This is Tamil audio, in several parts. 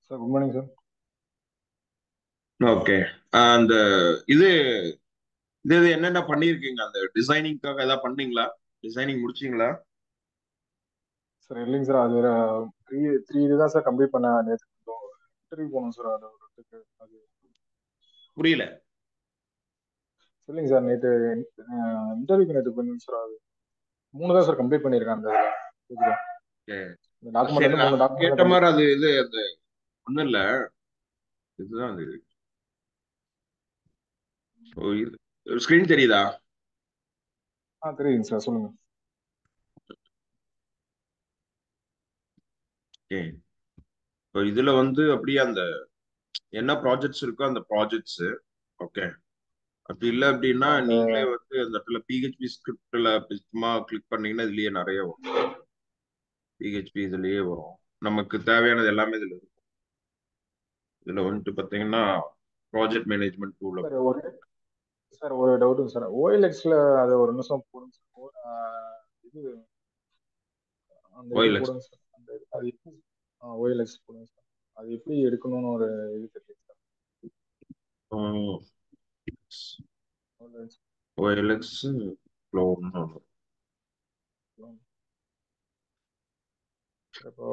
Sir good morning sir. Okay. அந்த இது இது இது என்னென்ன பண்ணியிருக்கீங்க? அந்த டிசைனிங்காக ஏதாவது பண்ணீங்களா? டிசைனிங் முடிச்சீங்களா? சார் இல்லைங்க சார், அது ஒரு த்ரீ த்ரீ இதுதான் சார் கம்ப்ளீட் பண்ண. நேற்று இன்டர்வியூ போகணும் சார், அது ஒரு இதுக்கு அது புரியல. இல்லைங்க சார். நேற்று இன்டர்வியூக்கு நேற்று போயிருந்தேங்க சார். அது மூணு தான் சார் கம்ப்ளீட் பண்ணியிருக்கேன். அந்த இதுல ஓகே. இந்த டாக்குமெண்ட் சரி, வந்து நான் மூணு டாக்குமெண்ட் தான் கேட்ட கம்ப்ளீட். மாதிரி அது இது அது ஒண்ணும் இல்ல. இதுதான் அது. ஓ, இது ஸ்கிரீன் தெரியுதா? தெரியுதுங்க சார், சொல்லுங்க. ஓகே. இப்போ இதுல வந்து அப்படியே அந்த என்ன ப்ராஜெக்ட்ஸ் இருக்கோ அந்த ப்ராஜெக்ட்ஸ். ஓகே. அப்படி இல்லை அப்படின்னா அந்த நீங்களே வந்து அந்த இடத்துல பிஹெச்பி ஸ்கிரிப்ட்ல சும்மா கிளிக் பண்ணீங்கன்னா இதுலயே நிறைய வரும். பிஹெச்பி இதுலயே வரும். நமக்கு தேவையானது எல்லாமே இதுல இருக்கும். இதுல வந்துட்டு பாத்தீங்கன்னா ப்ராஜெக்ட் மேனேஜ்மெண்ட் டூல். சார் ஒரு டவுட்டுங்க சார். ஓஎல்எக்ஸ்ல அது ஒரு நிமிஷம் போடுங்க சார். இது அந்த இது ஓஎல்எக்ஸ் போடுங்க சார். அந்த அது எப்படி ஓஎல்எக்ஸ் போடுங்க சார். அது எப்படி எடுக்கணும்னு ஒரு இது தெரியல சார். OLX. OLX clone. இப்போ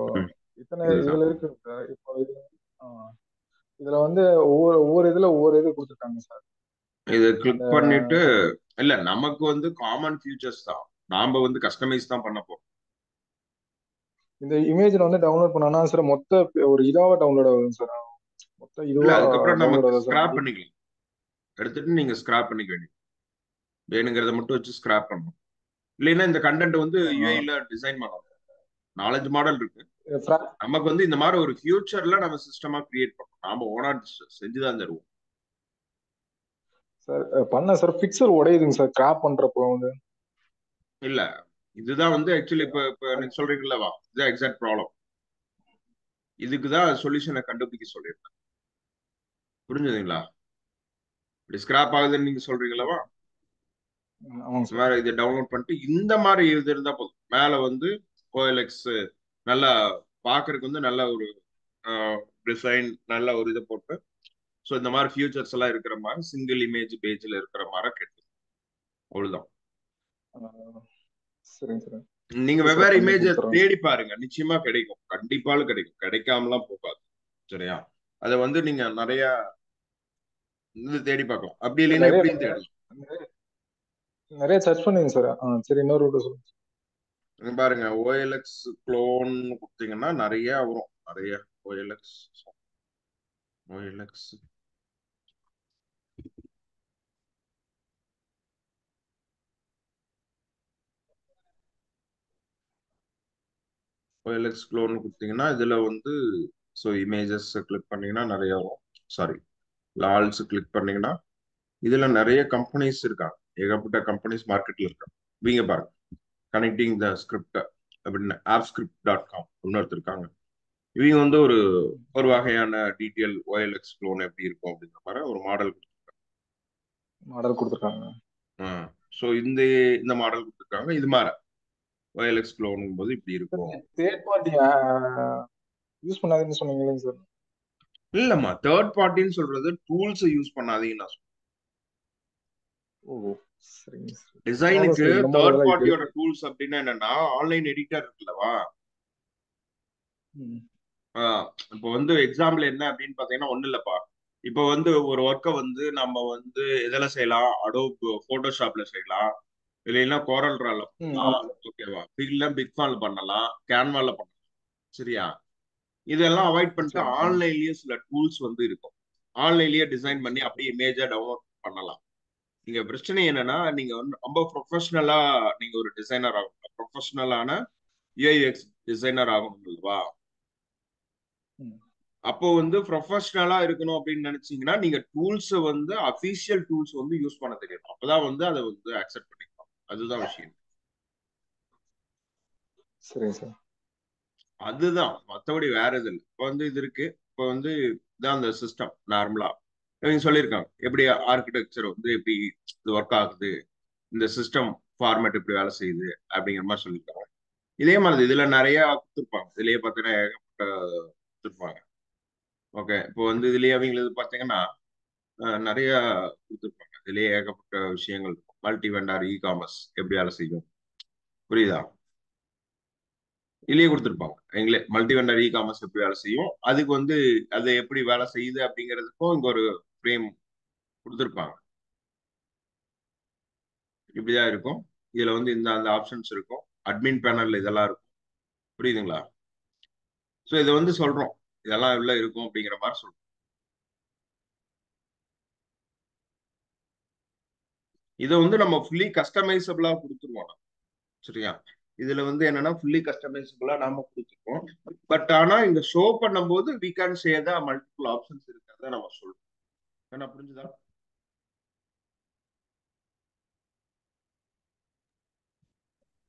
இத்தனை இதுதான். இதுல இருக்குங்க சார். இப்போ ஆ, இதுல வந்து ஒவ்வொரு ஒவ்வொரு இதுல ஒவ்வொரு இது கொடுத்துருக்காங்க சார். இதை அந்த கிளிக் பண்ணிட்டு இல்ல, நமக்கு வந்து காமன் ஃபியூச்சர்ஸ் தான். நாம வந்து கஸ்டமைஸ் தான் பண்ண போறோம். இந்த இமேஜ்ல வந்து டவுன்லோட் பண்ணனா சார், மொத்த ஒரு இதாவா டவுன்லோட் ஆகுதுங்க சார். மொத்த இல்ல, இதுவா அதுக்கப்புறம் டவுன்லோட் நமக்கு ஆகுது சார். ஸ்கிராப் பண்ணிக்கலாம். எடுத்துட்டு நீங்க ஸ்கிராப் பண்ணிக்க வேண்டியது. வேணுங்கிறத மட்டும் வச்சு ஸ்கிராப் பண்ணணும். இல்லைன்னா இந்த கண்டென்ட் வந்து யூஐல டிசைன் பண்ணணும். 4-5 மாடல் இருக்கு. நமக்கு வந்து இந்த மாதிரி ஒரு ஃபியூச்சர்ல நம்ம சிஸ்டமா கிரியேட் பண்ணணும். நாம ஓனா செஞ்சுதான் தருவோம். சார் பண்ண சார், பிக்சல் உடையுதுங்க சார் கிராப் பண்றப்போ வந்து. இல்ல, இதுதான் வந்து ஆக்சுவலி இப்ப இப்ப நீங்க சொல்றீங்கல்லவா, இதுதான் எக்ஸாக்ட் ப்ராப்ளம். இதுக்குதான் சொல்யூஷனை கண்டுபிடிக்க சொல்லியிருக்கேன். புரிஞ்சுதுங்களா? இப்படி ஸ்கிராப் ஆகுதுன்னு நீங்க சொல்றீங்களவா, ஆமாங்க இந்த சார். மாதிரி இதை டவுன்லோட் பண்ணிட்டு இந்த மாதிரி இது இருந்தா போதும். மேல வந்து ஓஎல்எக்ஸ் நல்லா பாக்குறதுக்கு வந்து நல்ல ஒரு டிசைன், நல்ல ஒரு இதை போட்டு, ஸோ இந்த மாதிரி ஃபியூச்சர்ஸ் எல்லாம் இருக்கிற மாதிரி சிங்கிள் இமேஜ் பேஜ்ல இருக்கிற மாதிரி கேட்டு அவ்வளவுதான். சரிங்க சார். நீங்க ஓகே சார், வெவ்வேறு பண்ணி இமேஜ் கொடுத்துறேங்க சார். தேடி பாருங்க, நிச்சயமா கிடைக்கும். கண்டிப்பாலும் கிடைக்கும், கிடைக்காமலாம் போகாது. சரியா? அதை வந்து நீங்க நிறைய இது தேடி பார்க்கலாம். அப்படி சார் இல்லைன்னா நிறைய எப்படின்னு தேடலாம். நிறைய நிறைய சர்ச் பண்ணுங்க சார். சரி, இன்னொரு ரூட் சொல்லுங்க. இங்க பாருங்க, ஓஎல்எக்ஸ் க்ளோன் கொடுத்தீங்கன்னா நிறைய வரும். நிறைய ஓஎல்எக்ஸ் ஓஎல்எக்ஸ் ஓஎல்எக்ஸ் க்ளோன் கொடுத்தீங்கன்னா இதுல வந்து ஸோ இமேஜஸ் கிளிக் பண்ணீங்கன்னா நிறைய வரும். சாரி, லால்ஸ் கிளிக் பண்ணீங்கன்னா இதுல நிறைய கம்பெனிஸ் இருக்காங்க. ஏகப்பட்ட கம்பெனிஸ் மார்க்கெட்ல இருக்காங்க. இவங்க பாருங்க, கனெக்டிங் த ஸ்கிரிப்ட் அப்படின்னு AppScript.com இன்னொருத்தர் இருக்காங்க. இவங்க வந்து ஒரு ஒரு வகையான டீட்டெயில் ஓஎல்எக்ஸ் க்ளோன் எப்படி இருக்கும் அப்படிங்கிற மாதிரி ஒரு மாடல். மாடல் கொடுத்துருக்காங்க. ஸோ இந்த இந்த மாடல் கொடுத்துருக்காங்க. இது மாதிரி ஓஎல்எக்ஸ் க்ளோனும் போது இப்படி இருக்கும். தேர்ட் பார்ட்டி யூஸ் பண்ணாதீங்கன்னு சொன்னீங்க இல்லைங்க சார். இல்லம்மா, தேர்ட் பார்ட்டின்னு சொல்றது டூல்ஸ் யூஸ் பண்ணாதீங்கன்னு நான் சொல்றேன். ஓ, சரிங்க சார். அதனால தான் டிசைனுக்கு சார் இந்த மாதிரி தேர்ட் இதெல்லாம் பார்ட்டியோட எடுத்து. டூல்ஸ் அப்படின்னா என்னன்னா, ஆன்லைன் எடிட்டர் இருக்குல்லவா. ம். இப்போ வந்து எக்ஸாம்பிள் என்ன அப்படின்னு பாத்தீங்கன்னா ஒண்ணு இல்லப்பா. இப்போ வந்து ஒரு ஒர்க்கை வந்து நம்ம வந்து எதில் செய்யலாம்? அடோப் போட்டோஷாப்ல செய்யலாம், இல்லைன்னா கோரல் டிரால பண்ணலாம். ஆமாங்க. ஓகேவா? பிக்ல பிக்ஃபான்ல பண்ணலாம், கேன்வால பண்ணலாம். சரியா? இதெல்லாம் அவாய்ட் பண்ணிட்டு சரிங்க சார். ஆன்லைன்லயே சில டூல்ஸ் வந்து இருக்கும். ஆன்லைன்லயே டிசைன் பண்ணி அப்படியே இமேஜா டவுன்லோட் பண்ணலாம். நீங்க பிரச்சனை என்னன்னா, நீங்க வந்து ரொம்ப ப்ரொஃபஷனலா நீங்க ஒரு டிசைனர் ஆகணும். ப்ரொஃபஷனலான யூஐஎக்ஸ் டிசைனர் ஆகணும் இல்லவா? ம். அப்போ வந்து ப்ரொஃபஷனலா இருக்கணும் அப்படின்னு நினைச்சீங்கன்னா நீங்க டூல்ஸ் வந்து அபிஷியல் டூல்ஸ் வந்து யூஸ் பண்ண தெரியணும். அப்பதான் வந்து அதை வந்து அக்செப்ட் பண்ணிக்கலாம். அதுதான் விஷயம். சரிங்க சார். அதுதான், மற்றபடி வேற எது இல்லை. இப்போ வந்து இது இருக்கு. இப்போ வந்து இதான் அந்த சிஸ்டம் நார்மலா இவங்க சொல்லியிருக்காங்க எப்படி ஆர்கிடெக்சர் வந்து எப்படி இது ஒர்க் ஆகுது, இந்த சிஸ்டம் ஃபார்மேட் எப்படி வேலை செய்யுது அப்படிங்கிற மாதிரி சொல்லியிருக்காங்க. இதே மாதிரி இதுல நிறைய கொடுத்துருப்பாங்க. இதுலயே பார்த்தீங்கன்னா ஏகப்பட்ட கொடுத்துருப்பாங்க. ஓகே, இப்போ வந்து இதுலயே அவங்களுக்கு பார்த்தீங்கன்னா நிறைய கொடுத்துருப்பாங்க. இதுலயே ஏகப்பட்ட விஷயங்கள் இருக்கும். மல்டி வெண்டார் இ காமர்ஸ் எப்படி வேலை செய்யும், புரியுதா? இதுலயே கொடுத்துருப்பாங்க. எங்களே மல்டி வெண்டார் இ காமர்ஸ் எப்படி வேலை செய்யும், அதுக்கு வந்து அது எப்படி வேலை செய்யுது அப்படிங்கிறதுக்கும் இங்க ஒரு ஃப்ரேம் கொடுத்துருப்பாங்க. இப்படிதான் இருக்கும். இதுல வந்து இந்த அந்த ஆப்ஷன்ஸ் இருக்கும். அட்மின் பேனல்ல இதெல்லாம் இருக்கும். புரியுதுங்களா? ஸோ இதை வந்து சொல்றோம், இதெல்லாம் உள்ள இருக்கும் அப்படிங்கிற மாதிரி சொல்றோம். இதை வந்து நம்ம ஃபுல்லி கஸ்டமைசபிளா கொடுத்துருவோம் நம்ம. சரியா? இதுல வந்து என்னன்னா ஃபுல்லி கஸ்டமைசபிளா நாம கொடுத்துருக்கோம். பட் ஆனா இங்க ஷோ பண்ணும்போது we can say the multiple options இருக்கிறத நம்ம சொல்றோம். என்ன புரிஞ்சுதா?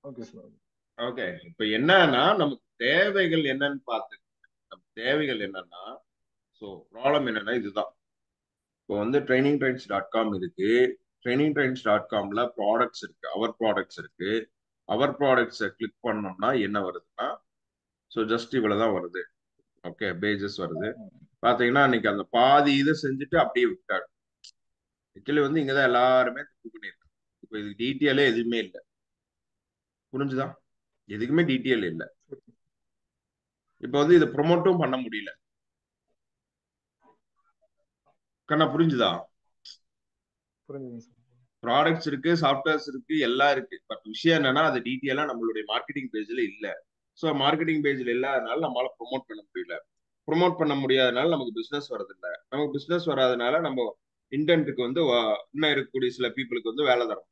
Okay sir. ஓகே, இப்ப என்னன்னா நமக்கு தேவைகள் என்னன்னு பார்த்து, நம்ம தேவைகள் என்னன்னா, ஸோ ப்ராப்ளம் என்னன்னா இதுதான். இப்போ வந்து ட்ரைனிங் இருக்கு. ட்ரைனிங் ப்ராடக்ட்ஸ் இருக்கு, அவர் ப்ராடக்ட்ஸ் இருக்கு. அவர் ப்ராடக்ட்ஸை கிளிக் பண்ணோம்னா என்ன வருதுன்னா, ஸோ ஜஸ்ட் இவ்வளவுதான் வருது. ஓகே, பேஜஸ் வருது. பாத்தீங்கன்னா இன்னைக்கு அந்த பாதி இதை செஞ்சுட்டு அப்படியே விட்டாங்க. ஆக்சுவலி வந்து இங்கதான் எல்லாருமே தப்பு பண்ணிருக்காங்க. இப்போ இது டீட்டெயிலே எதுவுமே இல்லை. புரிஞ்சுதா? எதுக்குமே டீட்டெயில் இல்லை. இப்போ வந்து இதை ப்ரொமோட்டும் பண்ண முடியல. கண்ணா புரிஞ்சுதா? புரிஞ்சுங்க சார். ப்ராடக்ட்ஸ் இருக்கு, சாஃப்ட்வேர்ஸ் இருக்கு, எல்லாம் இருக்கு. பட் விஷயம் என்னன்னா அது டீட்டெயிலா நம்மளுடைய மார்க்கெட்டிங் பேஜ்ல இல்ல. ஸோ மார்க்கெட்டிங் பேஜ்ல இல்லாதனால நம்மளால ப்ரொமோட் பண்ண முடியல. ப்ரொமோட் பண்ண முடியாதனால நமக்கு பிசினஸ் வரதில்லை. நமக்கு பிசினஸ் வராதனால நம்ம இன்டென்ட்டுக்கு வந்து இன்னும் இருக்கக்கூடிய சில பீப்புளுக்கு வந்து வேலை தரும்.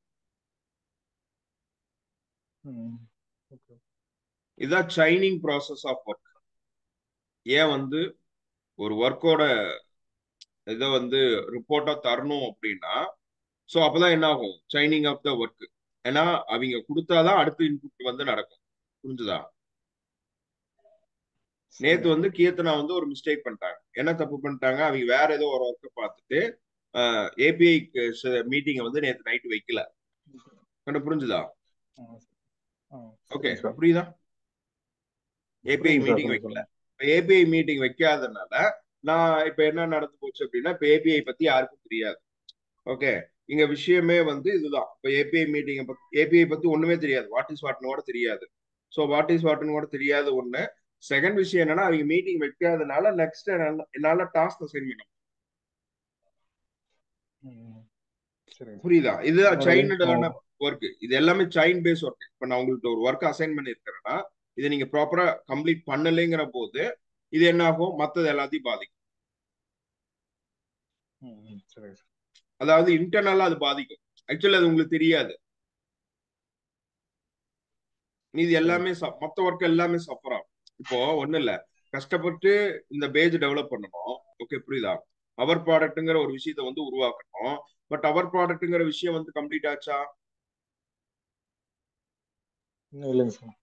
ஓகே. இதுதான் ட்ரைனிங் ப்ராசஸ் ஆஃப் ஒர்க். ஏன் வந்து ஒரு ஒர்க்கோட இதை வந்து ரிப்போர்ட்டா தரணும் அப்படின்னா, ஸோ அப்பதான் என்ன ஆகும், ட்ரைனிங் ஆஃப் த ஒர்க். ஏன்னா அவங்க கொடுத்தாதான் அடுத்த இன்புட் வந்து நடக்கும். புரிஞ்சுதா? நேத்து சரிங்க வந்து கீர்த்தனா வந்து ஒரு மிஸ்டேக் பண்ணிட்டாங்க. என்ன தப்பு பண்ணிட்டாங்க, அவங்க வேற ஏதோ ஒரு ஒர்க்கை பார்த்துட்டு ஏபிஐ மீட்டிங்கை வந்து நேத்து நைட்டு வைக்கல. கண்டு புரிஞ்சுதா? சார். ஓகே, சரிங்க சார். புரியுதா? ஏபிஐ புரியுது சார். மீட்டிங் சொல்லுங்க வைக்கல. சொல்லுங்க. ஏபிஐ மீட்டிங் வைக்காதனால நான் இப்ப என்ன நடந்து போச்சு அப்படின்னா, இப்ப ஏபிஐ பத்தி யாருக்கும் தெரியாது. ஓகே, இங்க விஷயமே வந்து இதுதான். இப்ப ஏபிஐ மீட்டிங் பத்தி, ஏபிஐ பத்தி ஒண்ணுமே தெரியாது. வாட் இஸ் வாட்னு கூட தெரியாது. ஸோ வாட் இஸ் வாட்னு கூட தெரியாது ஒண்ணு. செகண்ட் விஷயம் என்னன்னா, அவங்க மீட்டிங் வைக்காதனால நெக்ஸ்ட் என்னால டாஸ்க் அசைன் பண்ண. சரிங்க சார். புரியுதா? இதுதான் என்னோட சைல்டான ஒர்க். இது எல்லாமே சைல்ட் பேஸ் ஒர்க். இப்ப நான் உங்கள்ட்ட ஒரு ஒர்க் அசைன் பண்ணிருக்கிறேன்னா, இதை நீங்க ப்ராப்பரா கம்ப்ளீட் பண்ணலைங்கிற போது இது என்ன ஆகும், மத்தது எல்லாத்தையும் பாதிக்கும். சரிங்க சார். அதாவது இன்டர்னலா அது பாதிக்கும். ஆக்சுவலி அது உங்களுக்கு தெரியாது. இது சரிங்க எல்லாமே சார். மொத்த ஒர்க் எல்லாமே சஃபர் ஆகும். இப்போ ஒண்ணு இல்ல, கஷ்டப்பட்டு இந்த பேஜ் டெவலப் பண்ணணும். ஓகே, புரியுதா? அவர் ப்ராடக்ட்ங்கிற ஒரு விஷயத்தை வந்து உருவாக்கணும். பட் அவர் ப்ராடக்ட்ங்கிற விஷயம் வந்து கம்ப்ளீட் ஆச்சா? இன்னும் இல்லைங்க சார்.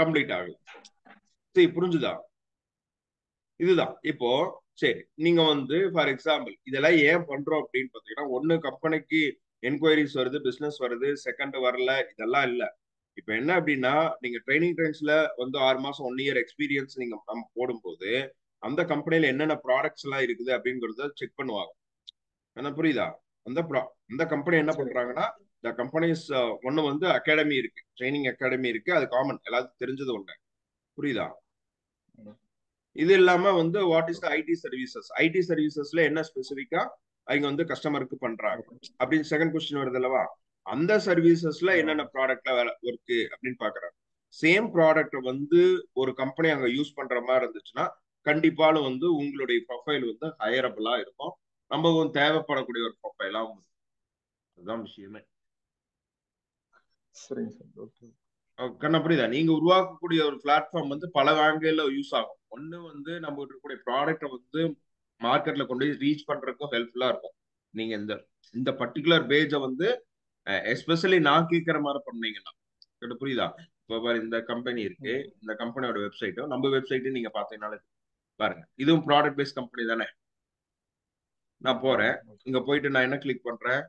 கம்ப்ளீட் ஆகல. சரி, புரிஞ்சுதா? இதுதான் இப்போ. சரி, நீங்க வந்து ஃபார் எக்ஸாம்பிள் இதெல்லாம் ஏன் பண்றோம் அப்படின்னு பாத்தீங்கன்னா, ஒண்ணு கம்பெனிக்கு என்கொயரிஸ் வருது, பிசினஸ் வருது, செகண்ட் வரல, இதெல்லாம் இல்ல. இப்ப என்ன அப்படின்னா, நீங்க ட்ரைனிங் ட்ரெயின்ஸ்ல வந்து 6 மாசம் 1 இயர் எக்ஸ்பீரியன்ஸ் நீங்க நம்ம போடும்போது அந்த கம்பெனில என்னென்ன ப்ராடக்ட்ஸ் எல்லாம் இருக்குது அப்படிங்கறத செக் பண்ணுவாங்க. என்ன புரியுதா? அந்த அந்த கம்பெனி என்ன சரிங்க சார். பண்றாங்கன்னா, இந்த கம்பெனிஸ் ஒண்ணு வந்து அகாடமி இருக்கு, ட்ரைனிங் அகாடமி இருக்கு. அது காமன், எல்லாத்துக்கும் தெரிஞ்சது ஒண்ணு. புரியுதா? ம். இது இல்லாம வந்து what is the IT services, IT சர்வீசஸ்ல என்ன ஸ்பெசிபிக்கா அவங்க வந்து கஸ்டமருக்கு பண்றாங்க அப்படின்னு செகண்ட் கொஸ்டின் வருது அல்லவா? அந்த சர்வீசஸ்ல என்னென்ன ப்ராடக்ட்ல வேலை ஒர்க்கு அப்படின்னு பாக்குறாங்க. சேம் ப்ராடக்ட் வந்து ஒரு கம்பெனி அங்க யூஸ் பண்ற மாதிரி இருந்துச்சுன்னா கண்டிப்பாலும் வந்து உங்களுடைய ப்ரொஃபைல் வந்து ஹையரபிளா இருக்கும். ரொம்பவும் தேவைப்படக்கூடிய ஒரு ப்ரொஃபைலா. அதுதான் விஷயமே. சரிங்க சார். ஓகே. கண்ணா புரியுதா? நீங்க உருவாக்கக்கூடிய ஒரு பிளாட்ஃபார்ம் வந்து பல ஆங்கிள் யூஸ் ஆகும். ஒண்ணு வந்து நம்ம இருக்கக்கூடிய ப்ராடக்ட்டை வந்து மார்க்கெட்ல கொண்டு போய் ரீச் பண்றதுக்கும் ஹெல்ப்ஃபுல்லா இருக்கும். நீங்க இந்த இந்த பர்டிகுலர் பேஜை வந்து எஸ்பெஷலி நான் கேட்கிற மாதிரி பண்ணீங்கன்னா, எனக்கு புரியுதா? இப்போ பாரு, இந்த கம்பெனி இருக்கு, இந்த கம்பெனியோட வெப்சைட்டும் நம்ம வெப்சைட்டும் நீங்க பாத்தீங்கன்னாலே பாருங்க, இதுவும் ப்ராடக்ட் பேஸ்ட் கம்பெனி தானே. நான் போறேன், இங்க போயிட்டு நான் என்ன கிளிக் பண்றேன்,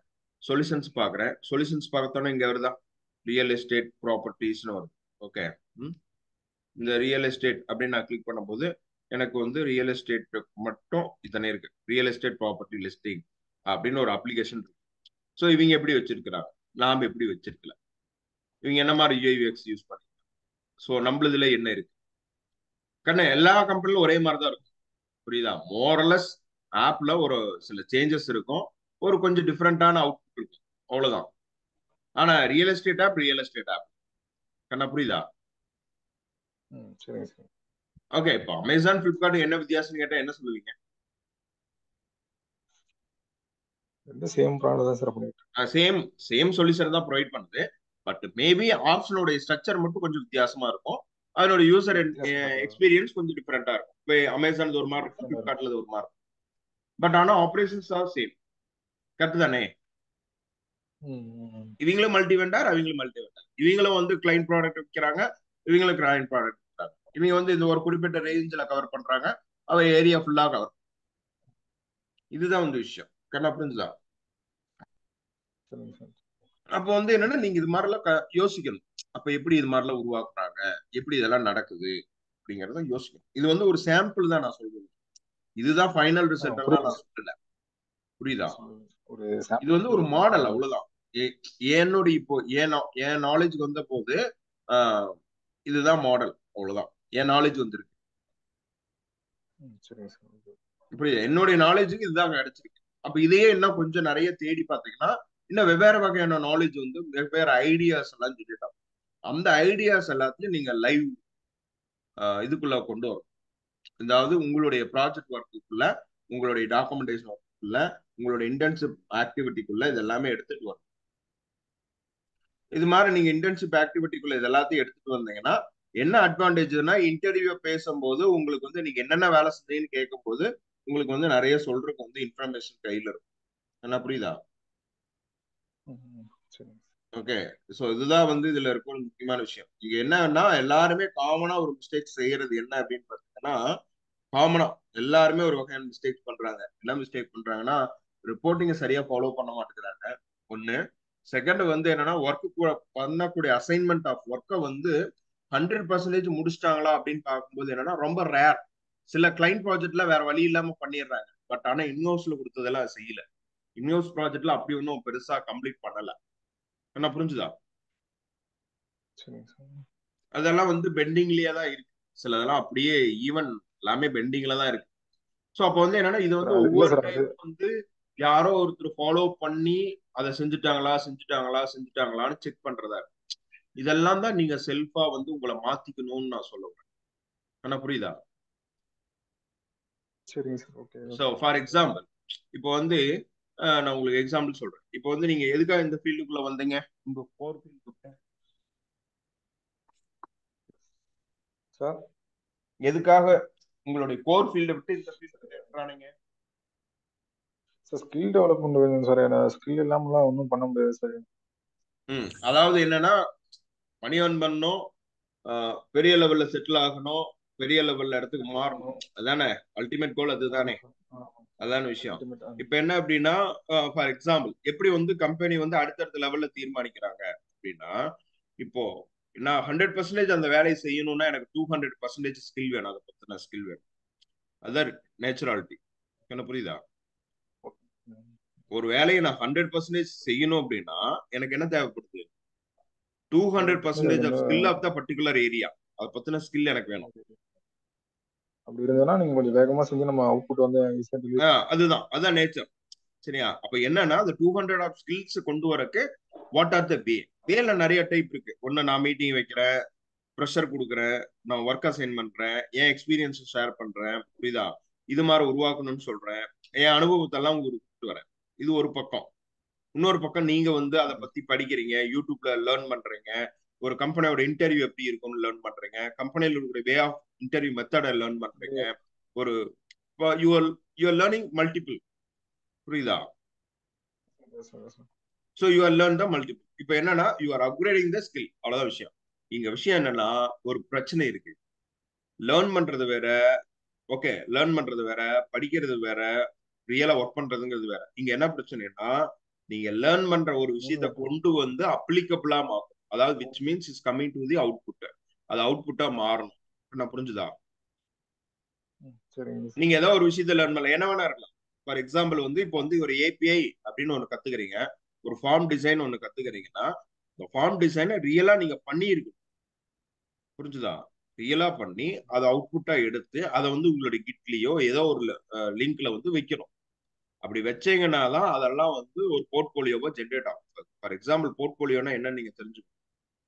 சொல்யூஷன்ஸ் பாக்குறேன். சொல்யூஷன்ஸ் பார்த்தோன்னே இங்க வருதா, ரியல் எஸ்டேட் ப்ராப்பர்ட்டிஸ்னு வருது. ஓகே, இந்த ரியல் எஸ்டேட் அப்படின்னு நான் கிளிக் பண்ணும்போது எனக்கு வந்து ரியல் எஸ்டேட் மட்டும் இத்தனை இருக்கு, ரியல் எஸ்டேட் ப்ராப்பர்ட்டி லிஸ்டிங் அப்படின்னு ஒரு அப்ளிகேஷன் இருக்கு. ஸோ இவங்க எப்படி வச்சிருக்கிறாங்க, நாம் எப்படி வச்சிருக்கல, இவங்க என்ன மாதிரி யூஐஎக்ஸ் யூஸ் பண்ணி, ஸோ நம்மளதுல என்ன இருக்கு. கண்ணு எல்லா கம்பெனிலும் ஒரே மாதிரி தான் இருக்கும், புரியுதா? மோரலஸ் ஆப்ல ஒரு சில சேஞ்சஸ் இருக்கும், ஒரு கொஞ்சம் டிஃப்ரெண்டான அவுட்புட் இருக்கும், அவ்வளவுதான். ஆனா real estate app real estate app. கண்ணா புரியுதா? சரிங்க சார். ஓகே, இப்போ அமேசான் ஃபிளிப்கார்ட் என்ன வித்தியாசம்னு கேட்டா என்ன சொல்லுவீங்க? ரெண்டும் சேம் ப்ராடக்ட் தான் சார் பண்ணிட்டு. சேம் சேம் சொல்யூஷன் தான் ப்ரொவைட் பண்ணுது. பட் மேபி ஆப்ஷனோட ஸ்ட்ரக்சர் மட்டும் கொஞ்சம் வித்தியாசமா இருக்கும், அதனோட யூசர் எக்ஸ்பீரியன்ஸ் கொஞ்சம் டிஃப்ரெண்டா இருக்கும். இப்போ அமேசான்ல ஒரு மாதிரி இருக்கும், ஃபிளிப்கார்ட்ல ஒரு மாதிரி இருக்கும். பட் ஆனா ஆப்ரேஷன்ஸ் ஆர் சேம். கரெக்ட் தானே? இவங்களும் மல்டி வெண்டார், அவங்களும் மல்டி வெண்டார். இவங்களும் வந்து கிளைண்ட் ப்ராடக்ட் விற்கிறாங்க, இவங்களும் கிளைண்ட் ப்ராடக்ட் விற்கிறாங்க. இவங்க வந்து இந்த ஒரு குறிப்பிட்ட ரேஞ்சில் கவர் பண்றாங்க, அவ ஏரியா ஃபுல்லா கவர். இதுதான் வந்து விஷயம். கரெக்டா புரிஞ்சுதா? அப்ப வந்து என்னன்னா நீங்க இது மாதிரிலாம் யோசிக்கணும். அப்ப எப்படி இது மாதிரிலாம் உருவாக்குறாங்க, எப்படி இதெல்லாம் நடக்குது அப்படிங்கறத யோசிக்கணும். இது வந்து ஒரு சாம்பிள் தான் நான் சொல்றது, இதுதான் ஃபைனல் ரிசல்ட் எல்லாம் நான் சொல்லல, புரியுதா? இது வந்து ஒரு மாடல், அவ்வளவுதான். என்னோட இப்போ என் நாலேஜ் வந்த போது இதுதான் மாடல், அவ்வளவுதான். என் நாலேஜ் வந்துருக்கு, புரியுது? என்னுடைய நாலேஜுக்கு இதுதான் கிடைச்சிருக்கு. அப்ப இதையே இன்னும் கொஞ்சம் நிறைய தேடி பார்த்தீங்கன்னா இன்னும் வெவ்வேறு வகையான நாலேஜ் வந்து வெவ்வேறு ஐடியாஸ் எல்லாம் சொல்லிட்டாங்க. அந்த ஐடியாஸ் எல்லாத்தையும் நீங்க லைவ் இதுக்குள்ள கொண்டு வரும். அதாவது உங்களுடைய ப்ராஜெக்ட் ஒர்க்குள்ள, உங்களுடைய டாக்குமெண்டேஷன் ஒர்க்குள்ள, உங்களுடைய இன்டர்ன்ஷிப் ஆக்டிவிட்டிக்குள்ள இது எல்லாமே எடுத்துட்டு வரும். இது மாதிரி நீங்க இன்டர்ன்ஷிப் ஆக்டிவிட்டிக்குள்ள இது எல்லாத்தையும் எடுத்துட்டு வந்தீங்கன்னா என்ன அட்வான்டேஜ்னா, இன்டர்வியூ பேசும்போது உங்களுக்கு வந்து நீங்க என்னென்ன வேலை செஞ்சீங்கன்னு கேட்கும் போது உங்களுக்கு வந்து நிறைய சொல்றதுக்கு வந்து இன்ஃபர்மேஷன் கையில இருக்கும். என்ன புரியுதா? ஓகே, ஸோ இதுதான் வந்து இதுல இருக்க ஒரு முக்கியமான விஷயம். இங்க என்னன்னா எல்லாருமே காமனா ஒரு மிஸ்டேக் செய்யறது என்ன அப்படின்னு பாத்தீங்கன்னா, காமனா எல்லாருமே ஒரு வகையான மிஸ்டேக் பண்றாங்க. என்ன மிஸ்டேக் பண்றாங்கன்னா, ரிப்போர்ட்டிங்க சரியா ஃபாலோ பண்ண மாட்டேங்கிறாங்க ஒண்ணு. செகண்ட் வந்து என்னன்னா, ஒர்க்கு பண்ணக்கூடிய அசைன்மெண்ட் ஆஃப் ஒர்க்கை வந்து 100% முடிச்சிட்டாங்களா அப்படின்னு பார்க்கும்போது என்னன்னா ரொம்ப ரேர். சில கிளைண்ட் ப்ராஜெக்ட்ல வேற வழி இல்லாம பண்ணிடுறாங்க, பட் ஆனா இன்ஹவுஸ்ல கொடுத்ததெல்லாம் செய்யல. இன்ஹவுஸ் ப்ராஜெக்ட்ல அப்படி ஒன்றும் பெருசா கம்ப்ளீட் பண்ணல. என்ன புரிஞ்சுதா? அதெல்லாம் வந்து பெண்டிங்லயே தான் இருக்கு, சிலதெல்லாம் அப்படியே ஈவன் எல்லாமே பெண்டிங்ல தான் இருக்கு. ஸோ அப்போ வந்து என்னன்னா இது வந்து ஒவ்வொரு டைம் வந்து யாரோ ஒருத்தர் ஃபாலோ பண்ணி அதை செஞ்சுட்டாங்களான்னு செக் பண்றதா இருக்கு. இதெல்லாம் தான் நீங்க செல்ஃபா வந்து உங்களை மாத்திக்கணும்னு நான் சொல்ல வரேன். ஆனா புரியுதா? ஸோ ஃபார் எக்ஸாம்பிள் இப்போ வந்து நான் உங்களுக்கு எக்ஸாம்பிள் சொல்றேன். இப்போ வந்து நீங்க எதுக்காக இந்த ஃபீல்டுக்குள்ள வந்தீங்க? உங்க கோர் ஃபீல்டு எதுக்காக உங்களுடைய கோர் ஃபீல்டை விட்டு இந்த ஃபீல்டுக்கு என்ட்ரானீங்க? சார் ஸ்கில் டெவலப்மெண்ட் வேணும் சார். ஏன்னா ஸ்கில் இல்லாமலாம் ஒன்றும் பண்ண முடியாது சார். அதாவது என்னன்னா மணி ஏர்ன் பண்ணணும், பெரிய லெவல்ல செட்டில் ஆகணும், பெரிய லெவல்ல இடத்துக்கு மாறணும், அதானே அல்டிமேட் கோல்? அதுதானே, அதான விஷயம். இப்ப என்ன அப்படின்னா ஃபார் எக்ஸாம்பிள் எப்படி வந்து கம்பெனி வந்து அடுத்தடுத்த லெவல்ல தீர்மானிக்கிறாங்க அப்படின்னா, இப்போ நான் 100% அந்த வேலையை செய்யணும்னா எனக்கு 200% ஸ்கில் வேணும், அதை பத்தின ஸ்கில் வேணும். அதான் நேச்சுராலிட்டி. என்ன புரியுதா? ஒரு வேலையை நான் 100% செய்யணும் அப்படின்னா எனக்கு என்ன தேவைப்படுது? 200% of skill of the particular area, அதை பத்தின ஸ்கில் எனக்கு வேணும். அப்படி இருந்ததுன்னா நீங்க கொஞ்சம் வேகமா செஞ்சு நம்ம அவுட்புட் வந்து அதுதான் நேச்சர். சரியா? அப்ப என்னன்னா அந்த 200 ஆஃப் ஸ்கில்ஸ் கொண்டு வரக்கு வாட் ஆர் த வேல நிறைய டைப் இருக்கு. ஒன்னு நான் மீட்டிங் வைக்கிறேன், ப்ரெஷர் கொடுக்குறேன், நான் ஒர்க் அசைன் பண்றேன், என் எக்ஸ்பீரியன்ஸ் ஷேர் பண்றேன், புரியுதா? இது மாதிரி உருவாக்கணும்னு சொல்றேன், என் அனுபவத்தெல்லாம் உங்களுக்கு வரேன். இது ஒரு பக்கம். இன்னொரு பக்கம் நீங்க வந்து அதை பத்தி படிக்கிறீங்க, யூடியூப்ல லேர்ன் பண்றீங்க, ஒரு கம்பெனியோட இன்டர்வியூ எப்படி இருக்கும்னு லேர்ன் பண்றீங்க, கம்பெனியில் இருக்கிற வே ஆஃப் இன்டர்வியூ மெத்தடை லேர்ன் பண்றீங்க. ஒரு யூஆர் லேர்னிங் மல்டிபிள், புரியுதா? So you are learn the multiple. இப்போ என்னன்னா you are upgrading the skill, அவ்வளவுதான் விஷயம். இங்க விஷயம் என்னன்னா ஒரு பிரச்சனை இருக்கு. லேர்ன் பண்றது வேற, ஓகே, லேர்ன் பண்றது வேற, படிக்கிறது வேற, ரியலா ஒர்க் பண்றதுங்கிறது வேற. இங்க என்ன பிரச்சனைனா நீங்க லேர்ன் பண்ற ஒரு விஷயத்தை கொண்டு வந்து அப்ளிகபிளா மாறும், அதாவது which means is coming to the output, அது அவுட்புட்டா மாறணும். நான் புரிஞ்சுதா? சரிங்க சார். நீங்க ஏதோ ஒரு விஷயத்தை லேர்ன் பண்ணலாம், என்ன வேணா இருக்கலாம். ஃபார் எக்ஸாம்பிள் வந்து இப்போ வந்து ஒரு ஏபிஐ அப்படின்னு ஒண்ணு கத்துக்கிறீங்க, ஒரு ஃபார்ம் டிசைன் ஒண்ணு கத்துக்கிறீங்கன்னா, இந்த ஃபார்ம் டிசைனை ரியலா நீங்க பண்ணியிருக்கு, புரிஞ்சுதா? ரியலா பண்ணி அதை அவுட்புட்டா எடுத்து அதை வந்து உங்களுடைய கிட்லயோ ஏதோ ஒரு லிங்க்ல வந்து வைக்கணும். அப்படி வச்சீங்கன்னா தான் அதெல்லாம் வந்து ஒரு போர்ட்போலியோவா ஜென்ரேட் ஆகும். ஃபார் எக்ஸாம்பிள் போர்ட்போலியோனா என்னன்னு நீங்க தெரிஞ்சுக்கணும்.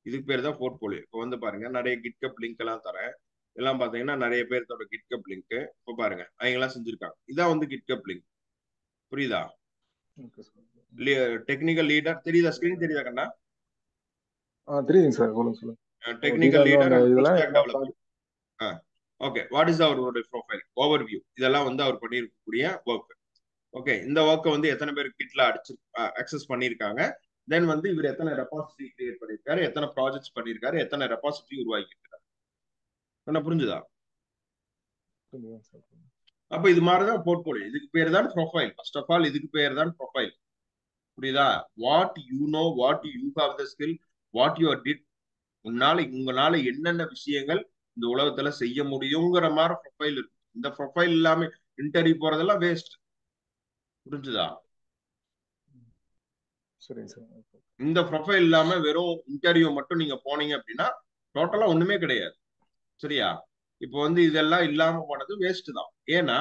இதுக்கு பேர் தான் போர்ட்போலியோ. இப்போ வந்து பாருங்க, நிறைய கிட்கப் லிங்க் எல்லாம் தரேன். எல்லாம் பாத்தீங்கன்னா நிறைய பேர்த்தோட கிட்கப் லிங்க் இப்போ பாருங்க, அவங்க எல்லாம் செஞ்சிருக்காங்க. இதான் வந்து கிட்கப் லிங்க், புரியுதா? Okay sir. டெக்னிக்கல் லீடர் தெரியுதா? ஸ்கிரீன் தெரியுதா கண்ணா? தெரியுங்க சார். சொல்லுங்க சொல்லுங்க. ஓ, டெக்னிக்கல் டீடைலா லீடர் அந்த அண்ட் ஃபுல் இதெல்லாம் ஸ்டாக் என்ன டெவலப்பர். ஓகே, வாட் இஸ் அவருடைய ப்ரொஃபைல் ஓவர்வியூ, இதெல்லாம் வந்து அவர் பண்ணியிருக்கக்கூடிய ஒர்க். ஓகே, இந்த ஒர்க்கை வந்து எத்தனை பேர் கிட்ல அடிச்சு அக்சஸ் பண்ணியிருக்காங்க, தென் வந்து இவர் எத்தனை ரெபாசிட்டரி கிரியேட் பண்ணியிருக்காரு, எத்தனை ப்ராஜெக்ட்ஸ் பண்ணியிருக்காரு, எத்தனை ரெபாசிட்டரி உருவாக்கி இருக்காரு. என்ன புரிஞ்சுதா? புரியுதுங்க சார். அப்ப இது மாதிரிதான் போர்ட்போலியோ. இதுக்கு பேர் தான் ப்ரொஃபைல். ஃபர்ஸ்ட் ஆஃப் ஆல் இதுக்கு பேர் தான் ப்ரொஃபைல். புரியுதா? What you know, what you have the skill, what you did, உங்களால என்னென்ன விஷயங்கள் இந்த உலகத்துல செய்ய முடியுங்கிற மாதிரி ப்ரொஃபைல் இருக்கு. இந்த ப்ரொஃபைல் இல்லாம இன்டர்வியூ போறதெல்லாம் வேஸ்ட், புரிஞ்சுதா? சரிங்க சார். இந்த ப்ரொஃபைல் இல்லாம வெறும் இன்டர்வியூ மட்டும் நீங்க போனீங்க அப்படின்னா டோட்டலா ஒண்ணுமே கிடையாது. சரியா? இப்போ வந்து இதெல்லாம் இல்லாம போனது வேஸ்ட் தான். ஏன்னா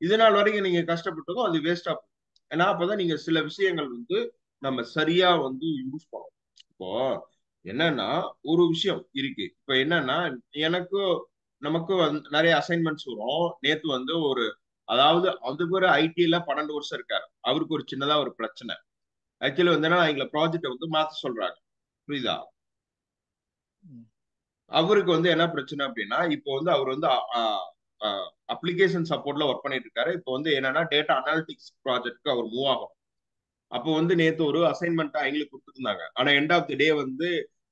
இது நாள் வரைக்கும் நீங்க கஷ்டப்பட்டதும் அது வேஸ்டா போகும். ஏன்னா அப்பதான் நீங்க சில விஷயங்கள் வந்து நம்ம சரியா வந்து யூஸ் பண்ணணும். இப்போ என்னன்னா ஒரு விஷயம் இருக்கு. இப்போ என்னன்னா எனக்கு நமக்கு வந்து நிறைய அசைன்மெண்ட்ஸ் வரும். நேத்து வந்து ஒரு, அதாவது அதுக்கு ஒரு ஐடில 12 வருஷம் இருக்காரு. அவருக்கு ஒரு சின்னதா ஒரு பிரச்சனை. ஆக்சுவலி வந்து என்ன, எங்களை ப்ராஜெக்டை வந்து மாத்த சொல்றாங்க, புரியுதா? அவருக்கு வந்து என்ன பிரச்சனை அப்படின்னா, இப்போ வந்து அவர் வந்து அப்ளிகேஷன் சப்போர்ட்ல ஒர்க் பண்ணிட்டு இருக்காரு. இப்போ வந்து என்னன்னா டேட்டா அனாலிட்டிக்ஸ் ப்ராஜெக்ட்க்கு அவர் மூவ் ஆகும். அப்போ வந்து நேத்து ஒரு அசைன்மெண்ட் எங்களுக்கு கொடுத்துருந்தாங்க. ஆனா எண்ட் ஆஃப் தி டே வந்து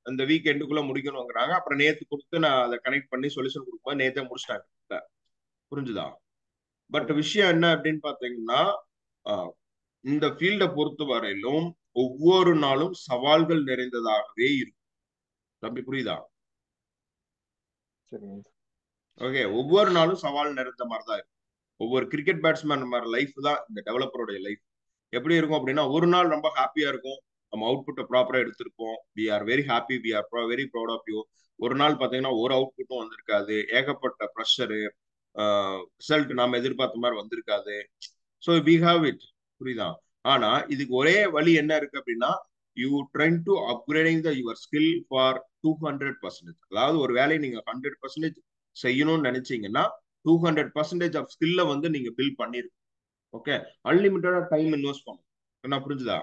அந்த வீக் எண்டுக்குள்ள முடிக்கணுங்கிறாங்க. அப்புறம் நேத்து கொடுத்து நான் அதை கனெக்ட் பண்ணி சொல்யூஷன் கொடுக்கும்போது நேத்தே முடிச்சிட்டாங்க. புரிஞ்சுதா? பட் விஷயம் என்ன அப்படின்னு பாத்தீங்கன்னா, இந்த ஃபீல்டை பொறுத்த வரையிலும் ஒவ்வொரு நாளும் சவால்கள் நிறைந்ததாகவே இருக்கும். தம்பி புரியுதா? ஓகே, ஒவ்வொரு நாளும் சவால் நிறைந்த மாதிரி தான் இருக்கும். ஒவ்வொரு கிரிக்கெட் பேட்ஸ்மேன் மாதிரி லைஃப் தான் இந்த டெவலப்பருடைய லைஃப். எப்படி இருக்கும் அப்படின்னா, ஒரு நாள் ரொம்ப ஹாப்பியா இருக்கும், நம்ம அவுட்புட்டை ப்ராப்பரா எடுத்திருப்போம், we are very happy, we are very proud of you. ஒரு நாள் பாத்தீங்கன்னா ஒரு அவுட்புட்டும் வந்திருக்காது, ஏகப்பட்ட ப்ரெஷரு, ரிசல்ட் நாம எதிர்பார்த்த மாதிரி வந்திருக்காது. ஸோ வி ஹாவ் இட், புரியுதா? ஆனா இதுக்கு ஒரே வழி என்ன இருக்கு அப்படின்னா, you trying to upgrading the your skill for 200%. அதாவது ஒரு வேலையை நீங்க 100% செய்யணும்னு நினைச்சீங்கன்னா 200% ஆஃப் ஸ்கில்ல வந்து நீங்க பில்ட் பண்ணிருக்கீங்க. ஓகே, அன்லிமிட்டடா டைம் இன்வெஸ்ட் பண்ணணும். என்ன புரிஞ்சுதா?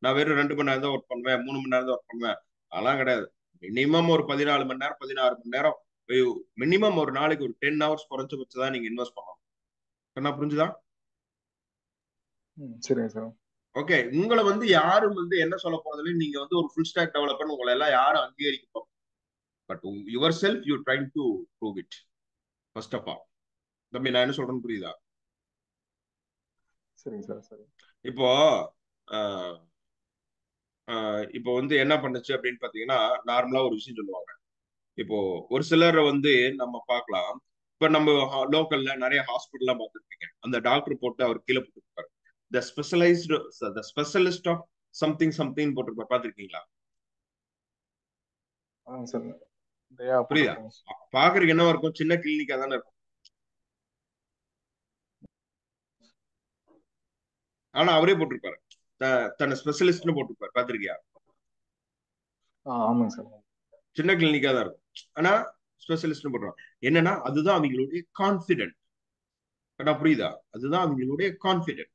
நான் வெறும் 2 மணி நேரம் தான் ஒர்க் பண்ணுவேன், 3 மணி நேரம் தான் ஒர்க் பண்ணுவேன், அதெல்லாம் கிடையாது. மினிமம் ஒரு 14 மணி நேரம், 16 மணி நேரம், மினிமம் ஒரு நாளைக்கு ஒரு 10 ஹவர்ஸ் குறைஞ்சபட்சம் தான் நீங்க இன்வெஸ்ட் பண்ணணும். என்ன புரிஞ்சுதா? சரிங்க சார். ஓகே, உங்களை வந்து யாரும் வந்து என்ன சொல்ல போறதுல, நீங்க வந்து ஒரு ஃபுல் ஸ்டாக் டெவலப்பர் உங்களை எல்லாம் யாரும் அங்கீகரிக்க, but yourself you trying to prove it first of all. தம்பி நான் என்ன சொல்றேன்னு புரியுதா? சரிங்க சார். சரி. இப்போ இப்போ வந்து என்ன பண்ணுச்சு அப்படின்னு பாத்தீங்கன்னா, நார்மலா ஒரு விஷயம் சொல்லுவாங்க. இப்போ ஒரு சிலரை வந்து நம்ம பார்க்கலாம். இப்ப நம்ம லோக்கல்ல நிறைய ஹாஸ்பிட்டல்லாம் பார்த்துருப்பீங்க. அந்த டாக்டர் போட்டு அவர் கீழே போட்டுருப்பாரு, the specialised, the specialist of something something போட்டிருப்பாரு, பார்த்துருக்கீங்களா? சார். புரியுதா? பாக்குறதுக்கு என்னவா இருக்கும், சின்ன கிளினிக்கா தானே இருக்கும். ஆனா அவரே போட்டிருப்பாரு, தன்னை ஸ்பெஷலிஸ்ட்னு போட்டிருப்பாரு, பார்த்திருக்கியா? ஆமாங்க சார். சின்ன கிளினிக்கா தான் இருக்கும், ஆனா ஸ்பெஷலிஸ்ட்னு போடுறாங்க. என்னன்னா அதுதான் அவங்களுடைய கான்பிடென்ட். புரியுதா? அதுதான் அவங்களுடைய கான்பிடென்ட்.